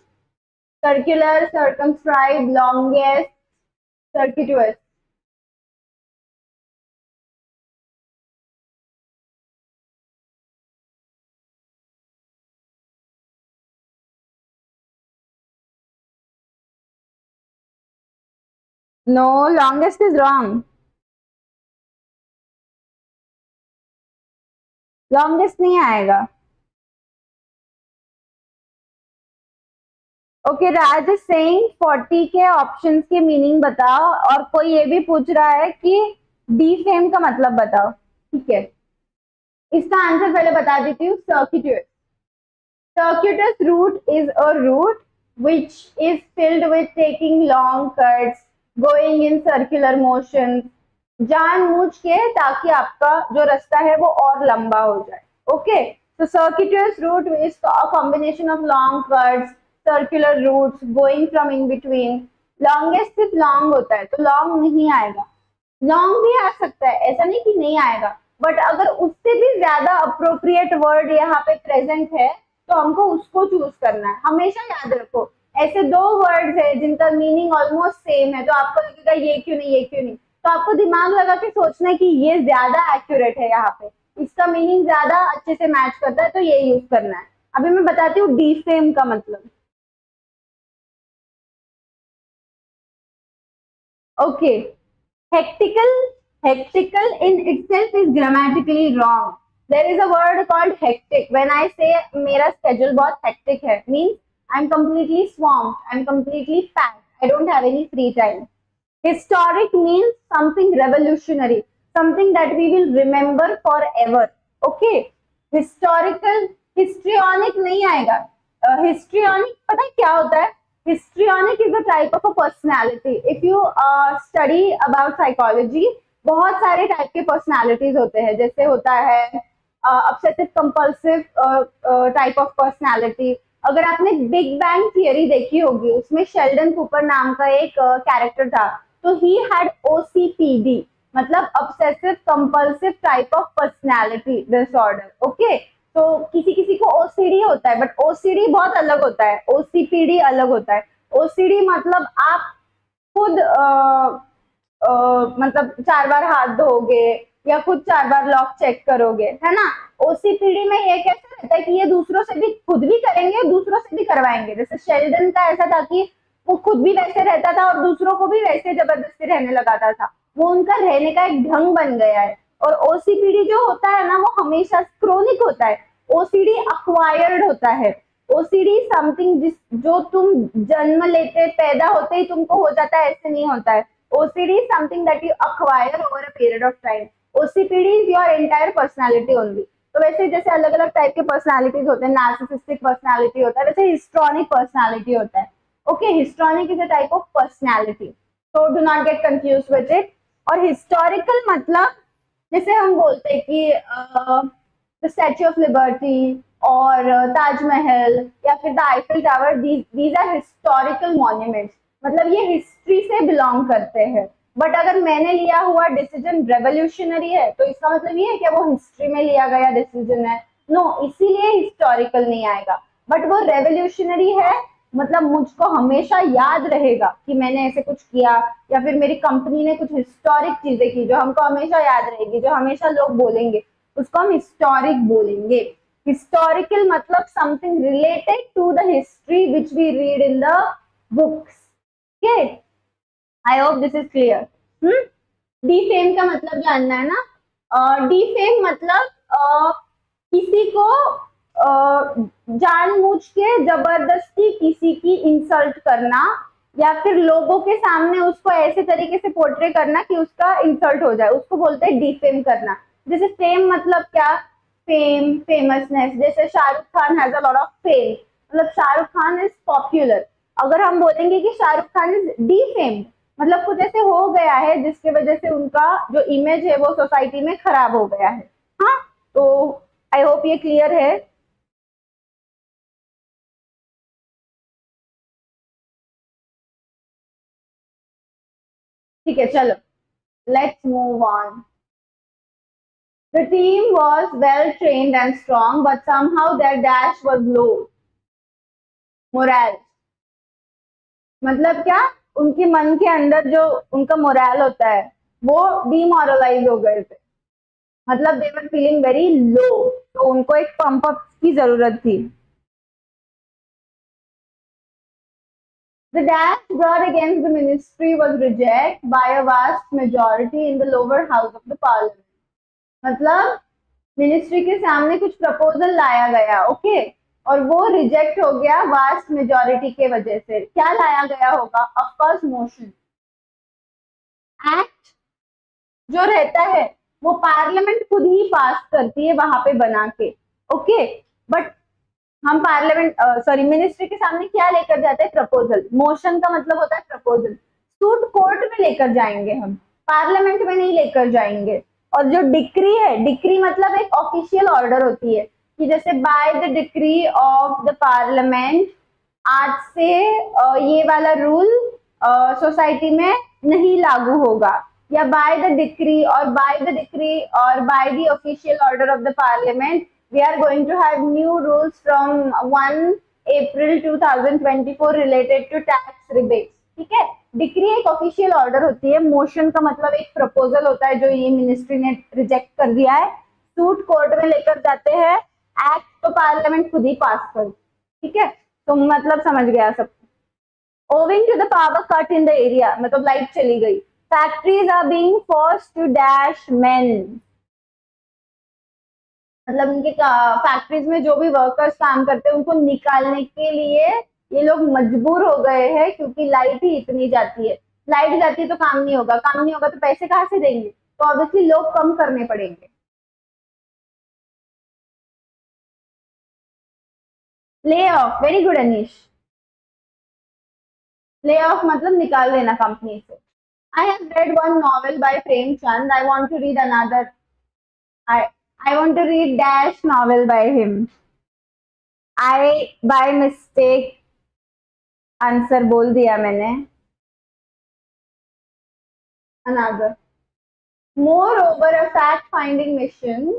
Circular, circumscribe, longest, circuitous. No, longest is wrong. Longest नहीं आएगा. ओके, राज इज सेइंग 40 के ऑप्शंस के मीनिंग बताओ, और कोई ये भी पूछ रहा है कि डिफेम का मतलब बताओ. ठीक है, इसका आंसर पहले बता देती हूँ. Circuits. Circuitous route is a route which is filled with taking long cuts, going in circular motions. जानबूझ के, ताकि आपका जो रास्ता है वो और लंबा हो जाए। Okay, so circuitous route is a combination of long cuts, circular routes going from in between. longest सिर्फ long होता है, तो long नहीं आएगा। लॉन्ग भी आ सकता है, ऐसा नहीं कि नहीं आएगा, बट अगर उससे भी ज्यादा अप्रोप्रिएट वर्ड यहाँ पे प्रेजेंट है तो हमको उसको चूज करना है। हमेशा याद रखो, ऐसे दो वर्ड्स है जिनका मीनिंग ऑलमोस्ट सेम है, तो आपको लगेगा ये क्यों नहीं, ये क्यों नहीं, तो आपको दिमाग लगा के सोचना है कि ये ज्यादा एक्यूरेट है, यहाँ पे इसका मीनिंग ज्यादा अच्छे से मैच करता है, तो ये यूज करना है। अभी मैं बताती हूँ डिफेम का मतलब। Okay, hectical, hectical in itself is grammatically wrong. There is a word called hectic. When I say मेरा schedule बहुत hectic है, means I'm completely swamped, I'm completely packed, I don't have any free time. Historic means something revolutionary, something that we will remember forever. Okay, historical, histrionic नहीं आएगा। histrionic पता है क्या होता है? Histrionic is a type of a personality. If you study about psychology, बहुत सारे type के पर्सनालिटीज होते हैं, जैसे होता है obsessive compulsive type of personality. अगर आपने बिग बैंग थियरी देखी होगी, उसमें शेल्डन कूपर नाम का एक कैरेक्टर था, तो ही हैड ओसीपीडी, मतलब obsessive compulsive type of personality disorder. Okay, तो किसी किसी को ओसीडी होता है, बट ओसीडी बहुत अलग होता है, ओसीपीडी अलग होता है। ओसीडी मतलब आप खुद मतलब 4 बार हाथ धोगे या खुद 4 बार लॉक चेक करोगे, है ना। ओसीपीडी में ये कैसे रहता है कि ये दूसरों से भी, खुद भी करेंगे, दूसरों से भी करवाएंगे। जैसे शेल्डन का ऐसा था कि वो खुद भी वैसे रहता था और दूसरों को भी वैसे जबरदस्ती रहने लगाता था, वो उनका रहने का एक ढंग बन गया है। और ओसीपीडी जो होता है ना, वो हमेशा क्रोनिक होता है। ओसीडी अक्वायर्ड होता है। ओसीडी समथिंग जिस जो तुम जन्म लेते, पैदा होते ही तुमको हो जाता है, ऐसे नहीं होता है। OCD is something that you acquire over a period of time. OCPD is your entire personality only. तो वैसे जैसे अलग अलग टाइप के पर्सनालिटीज होते हैं, नार्सिसिस्टिक पर्सनालिटी होता है, वैसे हिस्ट्रॉनिक पर्सनालिटी होता है। Okay, histrionic is a type of personality, so do not get confused with it. और हिस्टोरिकल मतलब जैसे हम बोलते हैं कि स्टैच्यू ऑफ लिबर्टी और ताजमहल या फिर the Eiffel Tower, these are historical monuments, मतलब ये हिस्ट्री से बिलोंग करते हैं। बट अगर मैंने लिया हुआ डिसीजन रेवोल्यूशनरी है, तो इसका मतलब ये है कि वो हिस्ट्री में लिया गया डिसीजन है, नो, इसीलिए हिस्टोरिकल नहीं आएगा। बट वो रेवोल्यूशनरी है, मतलब मुझको हमेशा याद रहेगा कि मैंने ऐसे कुछ किया, या फिर मेरी कंपनी ने कुछ हिस्टोरिक चीजें की जो हमको हमेशा याद रहेगी, जो हमेशा लोग बोलेंगे, उसको हम हिस्टोरिक बोलेंगे। हिस्टोरिकल मतलब something related to the history which we read in the books. Okay, I hope this is clear. Defame का मतलब जानना है ना। डिफेम मतलब किसी को जानबूझ के जबरदस्ती किसी की इंसल्ट करना, या फिर लोगों के सामने उसको ऐसे तरीके से पोर्ट्रे करना कि उसका इंसल्ट हो जाए, उसको बोलते हैं डिफेम करना। जैसे फेम मतलब क्या? फेम, फेमसनेस। जैसे Shahrukh Khan has a lot of fame, मतलब शाहरुख खान इज पॉपुलर। अगर हम बोलेंगे कि शाहरुख खान इज डिफेम्ड, मतलब कुछ ऐसे हो गया है जिसकी वजह से उनका जो इमेज है वो सोसाइटी में खराब हो गया है। हाँ, तो आई होप ये क्लियर है। ठीक है, चलो let's move on. The team was well trained and strong, but somehow their dash was low. Morale मतलब क्या? उनके मन के अंदर जो उनका मोरल होता है वो डीमोरलाइज हो गए थे, मतलब दे वर फीलिंग वेरी लो, तो उनको एक पंप अप की जरूरत थी। The dash brought against the ministry was rejected by a vast majority in the lower house of the parliament. मतलब मिनिस्ट्री के सामने कुछ प्रपोजल लाया गया, ओके, और वो रिजेक्ट हो गया वास्ट मेजोरिटी के वजह से। क्या लाया गया होगा? Of course motion. एक्ट जो रहता है वो पार्लियामेंट खुद ही पास करती है वहां पे बना के, ओके, बट हम पार्लियामेंट सॉरी मिनिस्ट्री के सामने क्या लेकर जाते हैं? प्रपोजल। मोशन का मतलब होता है प्रपोजल। सूट कोर्ट में लेकर जाएंगे हम, पार्लियामेंट में नहीं लेकर जाएंगे। और जो डिक्री है, डिक्री मतलब एक ऑफिशियल ऑर्डर होती है कि जैसे bye the decree of the parliament आज से ये वाला रूल सोसाइटी में नहीं लागू होगा, या बाय द डिक्री और बाय द डिक्री और by the official order of the parliament we are going to have new rules from 1 April 2024 related to tax rebate. ठीक है, डिक्री एक ऑफिशियल ऑर्डर होती है, मोशन का मतलब एक प्रपोजल होता है जो ये मिनिस्ट्री ने रिजेक्ट कर दिया है, सूट कोर्ट में लेकर जाते हैं, एक्ट तो पार्लियामेंट खुद ही पास कर। ठीक है, तो मतलब समझ गया सब। Owing to the power cut in the area, मतलब लाइट चली गई, factories are being forced to dash men, मतलब उनके फैक्ट्रीज में जो भी वर्कर्स काम करते हैं उनको निकालने के लिए ये लोग मजबूर हो गए हैं, क्योंकि लाइट ही इतनी जाती है। लाइट जाती है तो काम नहीं होगा, काम नहीं होगा तो पैसे कहाँ से देंगे, तो ऑब्वियसली लोग कम करने पड़ेंगे। Lay off, very good Anish. Lay off मतलब निकाल देना कंपनी से। I have read one novel by Premchand. I want to read another. I I want to read dash novel by him. I by mistake answer बोल दिया मैंने। Another. Moreover, a fact-finding mission.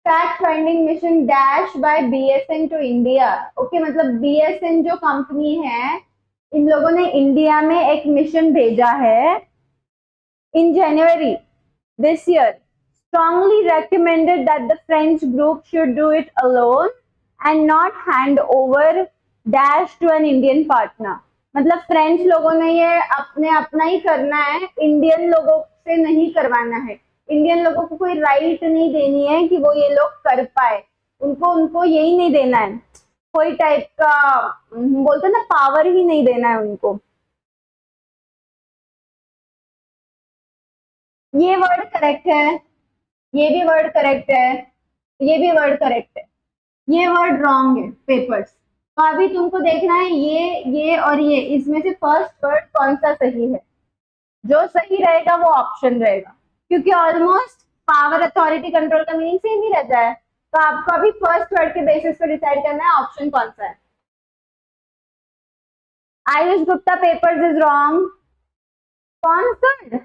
Fact-finding mission dash by BSN to India. Okay, मतलब BSN जो company है, इन लोगों ने India में एक मिशन भेजा है in January this year. Strongly recommended that the French group should do it alone and not hand over dash to an Indian partner. मतलब फ्रेंच लोगों ने ये अपने अपना ही करना है, इंडियन लोगों से नहीं करवाना है। इंडियन लोगों को कोई राइट नहीं देनी है कि वो ये लोग कर पाए, उनको उनको यही नहीं देना है, कोई टाइप का बोलते ना पावर ही नहीं देना है उनको। ये वर्ड करेक्ट है, ये भी वर्ड करेक्ट है, ये भी वर्ड करेक्ट है, ये वर्ड रॉन्ग है पेपर्स। तो अभी तुमको देखना है ये और ये, इसमें से फर्स्ट वर्ड कौन सा सही है। जो सही रहेगा वो ऑप्शन रहेगा, क्योंकि ऑलमोस्ट पावर अथॉरिटी कंट्रोल का मीनिंग सेम ही रहता है। तो आपको अभी फर्स्ट वर्ड के बेसिस पर डिसाइड करना है ऑप्शन कौन सा है। Ayush Gupta papers is wrong. कौन सा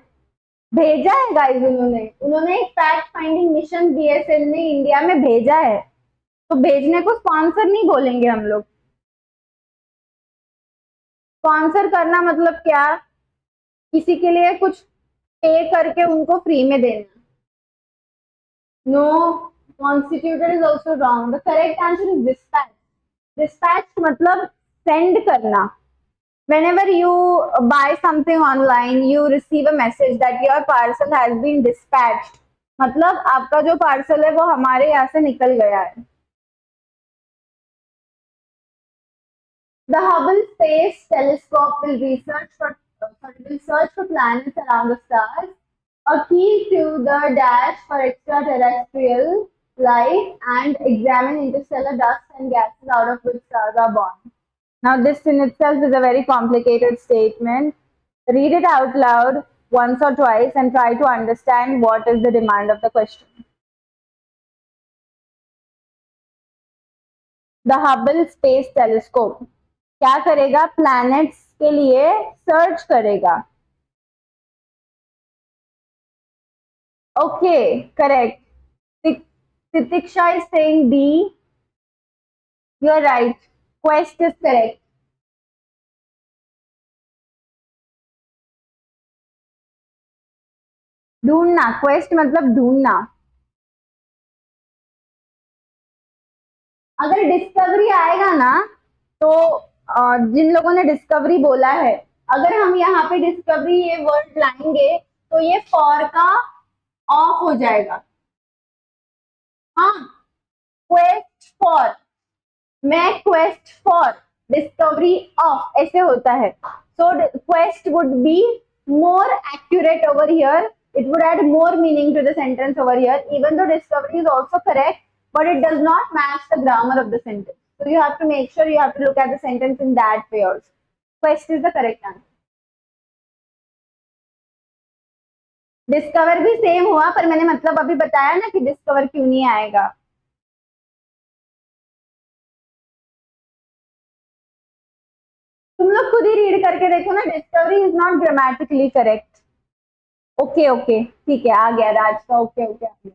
भेजा है गाइस, उन्होंने एक फैक्ट फाइंडिंग मिशन बीएसएन ने इंडिया में भेजा है, तो भेजने को स्पॉन्सर नहीं बोलेंगे हम लोग। स्पॉन्सर करना मतलब क्या, किसी के लिए कुछ पे करके उनको फ्री में देना। No, constituted is also wrong. The correct answer is dispatch. Dispatch मतलब सेंड करना। Whenever you buy something online, you receive a message that your parcel has been dispatched. मतलब आपका जो पार्सल है वो हमारे यहाँ से निकल गया है। The Hubble Space Telescope will search for planets around the stars, a key to the dash for extraterrestrial life, and examine interstellar dust and gases out of which stars are born. Now this in itself is a very complicated statement. Read it out loud once or twice and try to understand what is the demand of the question. The Hubble Space Telescope क्या करेगा, planets के लिए search करेगा। Okay, correct. Titiksha is saying D. You're right. Quest is correct. ढूंढना, quest मतलब ढूंढना। अगर discovery आएगा ना, तो जिन लोगों ने डिस्कवरी बोला है, अगर हम यहाँ पे डिस्कवरी ये वर्ड लाएंगे तो ये फॉर का ऑफ हो जाएगा। हाँ, क्वेस्ट फॉर, मैं क्वेस्ट फॉर, डिस्कवरी ऑफ, ऐसे होता है। So quest would be more accurate over here. It would add more meaning to the sentence over here, even though discovery is also correct, but it does not match the grammar of the sentence. So you have to make sure you have to look at the sentence in that way also. Quest is the correct answer. Discover भी same हुआ, पर मैंने मतलब अभी बताया ना कि discover क्यों नहीं आएगा। तुम लोग खुद ही रीड करके देखो ना, discovery is not grammatically correct. Okay okay ठीक है, आ गया राज का ओके ओके आ गया।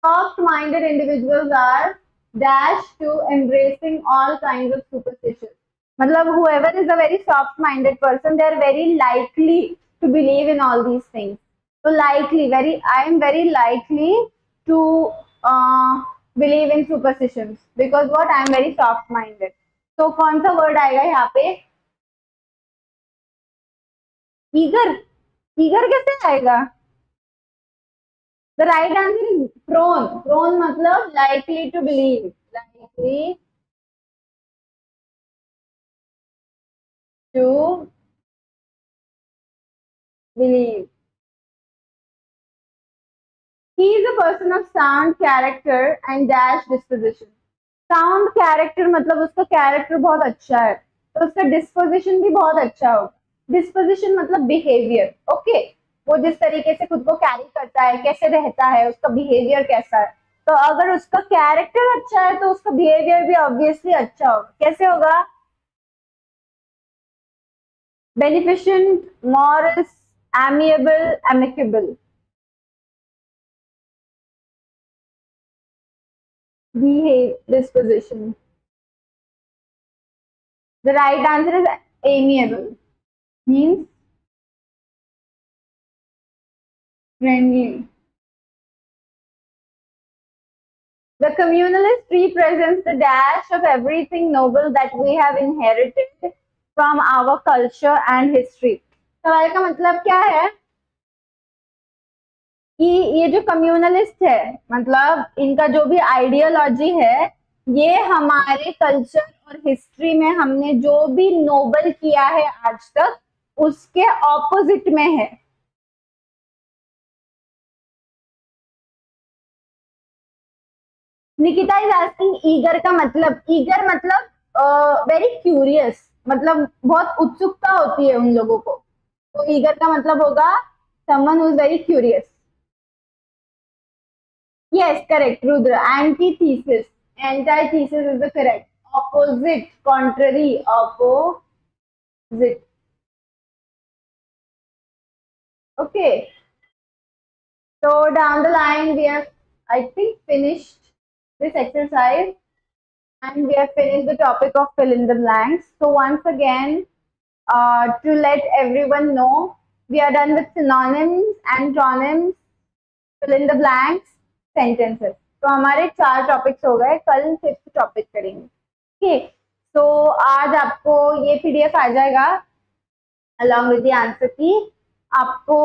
Soft minded individuals are dash to embracing all kinds of superstitions. मतलब whoever is a very soft minded person, they are very likely to believe in all these things. So likely, very, I am very likely to believe in superstitions because what, I am very soft minded. तो कौन सा word आएगा यहाँ पे? Eager. Eager कैसे आएगा? The right answer is prone. Prone मतलब likely to believe. Likely to believe. He is a person of sound character and dash disposition. Sound character मतलब उसका character बहुत अच्छा है, तो उसका disposition भी बहुत अच्छा होगा. Disposition मतलब behavior. Okay. वो जिस तरीके से खुद को कैरी करता है, कैसे रहता है, उसका बिहेवियर कैसा है. तो अगर उसका कैरेक्टर अच्छा है तो उसका बिहेवियर भी ऑब्वियसली अच्छा होगा. कैसे होगा? Beneficent, morose, amiable, amicable. Behave, disposition. The right answer is amiable. Means friendly. The communalist represents the dash of everything noble that we have inherited from our culture and history. सवाल का मतलब क्या है कि ये जो कम्युनलिस्ट है, मतलब इनका जो भी आइडियोलॉजी है, ये हमारे कल्चर और हिस्ट्री में हमने जो भी नोबल किया है आज तक, उसके ऑपोजिट में है. निकिता इज आस्किंग ईगर का मतलब. ईगर मतलब वेरी क्यूरियस, मतलब बहुत उत्सुकता होती है उन लोगों को. तो ईगर का मतलब होगा someone who is very curious. Yes, correct, Rudra. Antithesis. Antithesis is the correct. Opposite, contrary, opposite. Okay. So down the line, we have, I think, finished this exercise and we have finished the topic of fill in the blanks. So once again, to let everyone know, we are done with synonyms, antonyms, fill in the blanks, sentences. तो हमारे 4 topics हो गए. कल 5th topic करेंगे. Okay, तो आज आपको ये पीडीएफ आ जाएगा अलॉन्ग विद द आंसर की. आपको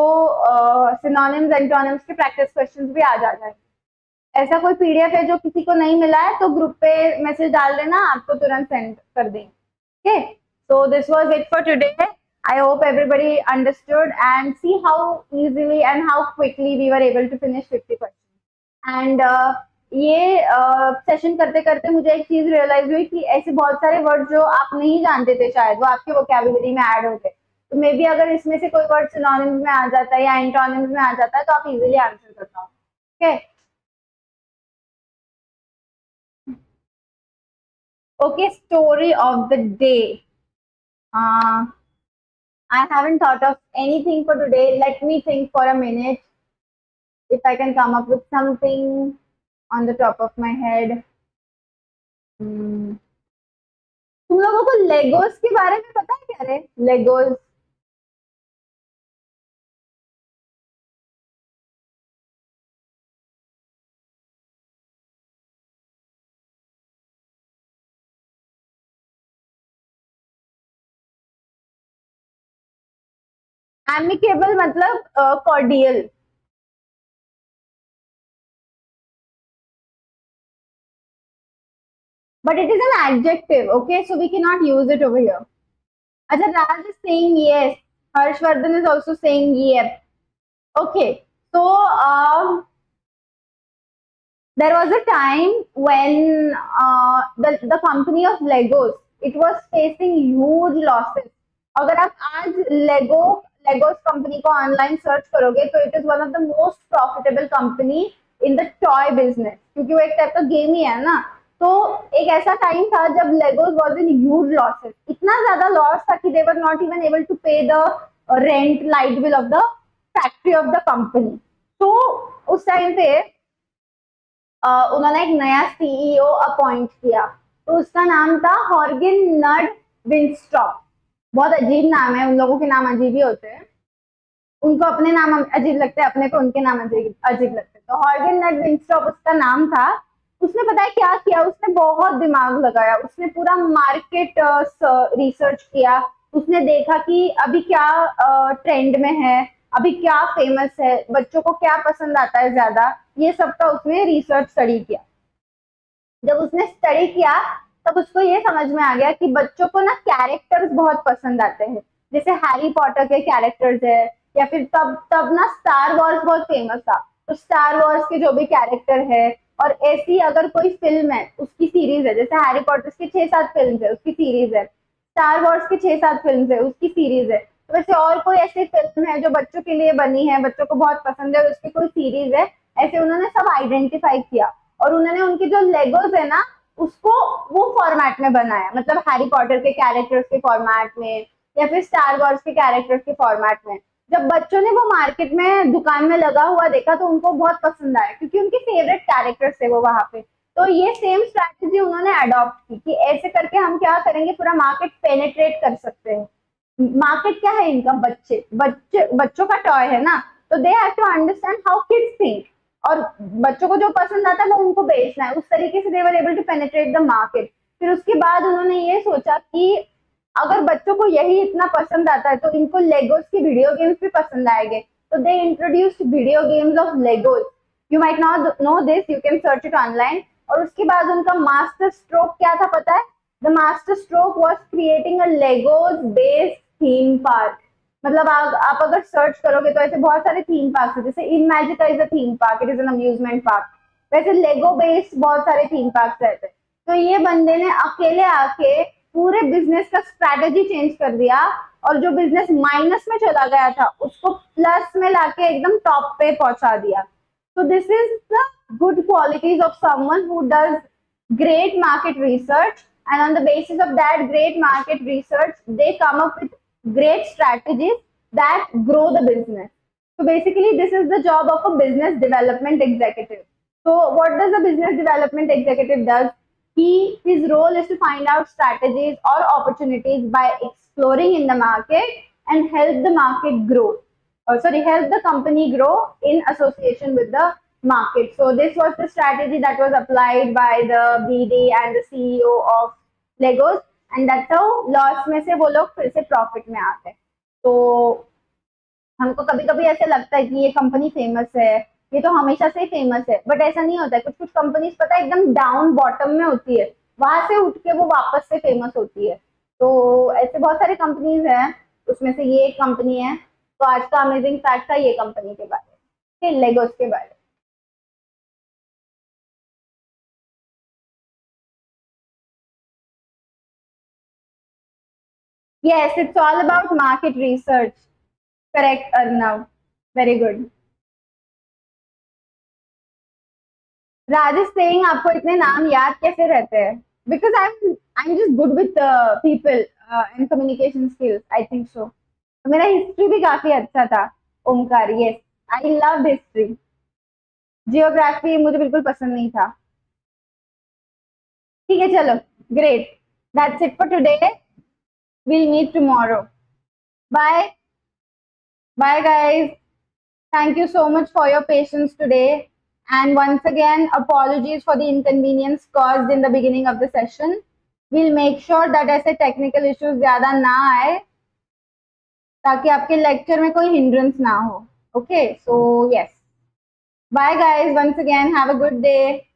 सिनोनिम्स एंटोनिम्स के प्रैक्टिस क्वेश्चंस भी आ जाएंगे. ऐसा कोई पीडीएफ है जो किसी को नहीं मिला है तो ग्रुप पे मैसेज डाल देना, आपको तुरंत सेंड कर देंगे. Okay, so this was it for today. I hope everybody understood and see how easily and how quickly we were able to finish 50 questions. And ये सेशन करते करते मुझे एक चीज रियलाइज हुई कि ऐसे बहुत सारे वर्ड जो आप नहीं जानते थे शायद वो आपके वोकैबुलरी में ऐड हो गए. तो मे बी अगर इसमें से कोई वर्ड सिनोनिम्स में आ जाता है या एंटोनिम्स में आ जाता है तो आप इजीली आंसर कर पाओ. Okay okay, story of the day. I haven't thought of anything for today. Let me think for a minute if I can come up with something on the top of my head. तुम लोगों को Legos के बारे में पता है क्या रे? लेगोस एमिकेबल मतलब cordial. But it is an adjective, okay? So we cannot use it over here. Acha, Raj is saying yes. Harshvardhan is also saying yes. Okay, so there was a time when the company of Legos, it was facing huge losses. अगर आप आज Legos company को online search करोगे तो it is one of the most profitable company in the toy business, क्योंकि वो एक type का गेम ही है ना। तो एक ऐसा टाइम था जब Legos was in huge losses, इतना ज्यादा लॉस था कि they were not even able to pay the rent light bill of the factory of the company. तो उस टाइम पे उन्होंने एक नया सीईओ अपॉइंट किया, तो उसका नाम था हॉर्गन नड विंस्ट्रॉप। बहुत अजीब नाम है, उन लोगों के नाम अजीब ही होते हैं, उनको अपने नाम अजीब लगते हैं, अपने को उनके नाम अजीब लगते हैं। तो हॉर्गन नड विंस्ट्रॉप उसका नाम था। उसने पता है क्या किया, उसने बहुत दिमाग लगाया, उसने पूरा मार्केट रिसर्च किया, उसने देखा कि अभी क्या ट्रेंड में है, अभी क्या फेमस है, बच्चों को क्या पसंद आता है ज्यादा, ये सब का उसने रिसर्च स्टडी किया। जब उसने स्टडी किया तब उसको ये समझ में आ गया कि बच्चों को ना कैरेक्टर्स बहुत पसंद आते हैं, जैसे हैरी पॉटर के कैरेक्टर्स है, या फिर तब ना स्टार वॉर्स बहुत फेमस था, तो स्टार वॉर्स के जो भी कैरेक्टर है, और ऐसी अगर कोई फिल्म है उसकी सीरीज है, जैसे हैरी पॉटर की 6-7 फिल्म है उसकी सीरीज है, स्टार वॉर्स की 6-7 फिल्म है उसकी सीरीज है, तो वैसे और कोई ऐसी फिल्म है जो बच्चों के लिए बनी है, बच्चों को बहुत पसंद है और उसकी कोई सीरीज है, ऐसे उन्होंने सब आइडेंटिफाई किया और उन्होंने उनके जो लेगोस है ना उसको वो फॉर्मेट में बनाया, मतलब हैरी पॉटर के कैरेक्टर्स के फॉर्मेट में या फिर स्टार वॉर्स के कैरेक्टर्स के फॉर्मेट में। जब बच्चों ने वो मार्केट में दुकान में लगा हुआ देखा तो उनको बहुत पसंद आया, क्योंकि उनके फेवरेट कैरेक्टर्स थे वो वहां पे। तो ये सेम स्ट्रैटेजी उन्होंने अडॉप्ट की कि ऐसे करके हम क्या करेंगे, पूरा मार्केट पेनिट्रेट कर सकते हैं। मार्केट क्या है इनका, बच्चों का टॉय है ना, तो they have to understand how kids think, और बच्चों को जो पसंद आता है वो उनको बेचना है, उस तरीके से they were able to penetrate the market. फिर उसके बाद उन्होंने ये सोचा कि अगर बच्चों को यही इतना पसंद आता है तो इनको लेगोस की वीडियो गेम्स भी पसंद आएंगे, तो they introduced video games of legos. You might not know this, you can search it online. और उसके बाद उनका मास्टर स्ट्रोक क्या था पता है, the master stroke was creating a legos based theme park. मतलब आप अगर सर्च करोगे तो ऐसे बहुत सारे थीम पार्क है, जैसे Imagica is a theme park, it is an amusement park, वैसे लेगो बेस्ड बहुत सारे थीम पार्क रहते हैं। तो ये बंदे ने अकेले आके पूरे बिजनेस का स्ट्रैटेजी चेंज कर दिया, और जो बिजनेस माइनस में चला गया था उसको प्लस में लाके एकदम टॉप पे पहुंचा दिया। So this is the good qualities of someone who does great market research, and on the basis of that great market research, they come up with great strategies that grow the business. So basically, this is the job of a business development executive. So what does a business development executive does? His role is to find out strategies or opportunities by exploring in the market and help the market grow. Help the company grow in association with the market. So this was the strategy that was applied by the BD and the CEO of Legos, and that's how loss में से वो लोग फिर से profit में आते हैं। तो हमको कभी कभी ऐसे लगता है कि ये कंपनी फेमस है, ये तो हमेशा से ही फेमस है, बट ऐसा नहीं होता है। कुछ कुछ कंपनीज पता है एकदम डाउन बॉटम में होती है, वहां से उठ के वो वापस से फेमस होती है। तो ऐसे बहुत सारी कंपनीज हैं, उसमें से ये एक कंपनी है। तो आज का अमेजिंग फैक्ट था ये कंपनी के बारे में, लेगोस के बारे में। Yes, it's all about market research. Correct, Arnav. Very good. Rajesh Singh, आपको इतने नाम याद कैसे रहते हैं? Because I'm just good with people and communication skills. I think so. मेरा हिस्ट्री भी काफी अच्छा था। Omkar, yes, I loved history. Geography मुझे बिल्कुल पसंद नहीं था। ठीक है, चलो, great. That's it for today. We'll meet tomorrow. Bye. Bye, guys. Thank you so much for your patience today. And once again, apologies for the inconvenience caused in the beginning of the session. We'll make sure that ऐसे technical issues ज़्यादा ना आए, ताकि आपके lecture में कोई hindrance ना हो. Okay, so yes. Bye, guys. Once again, have a good day.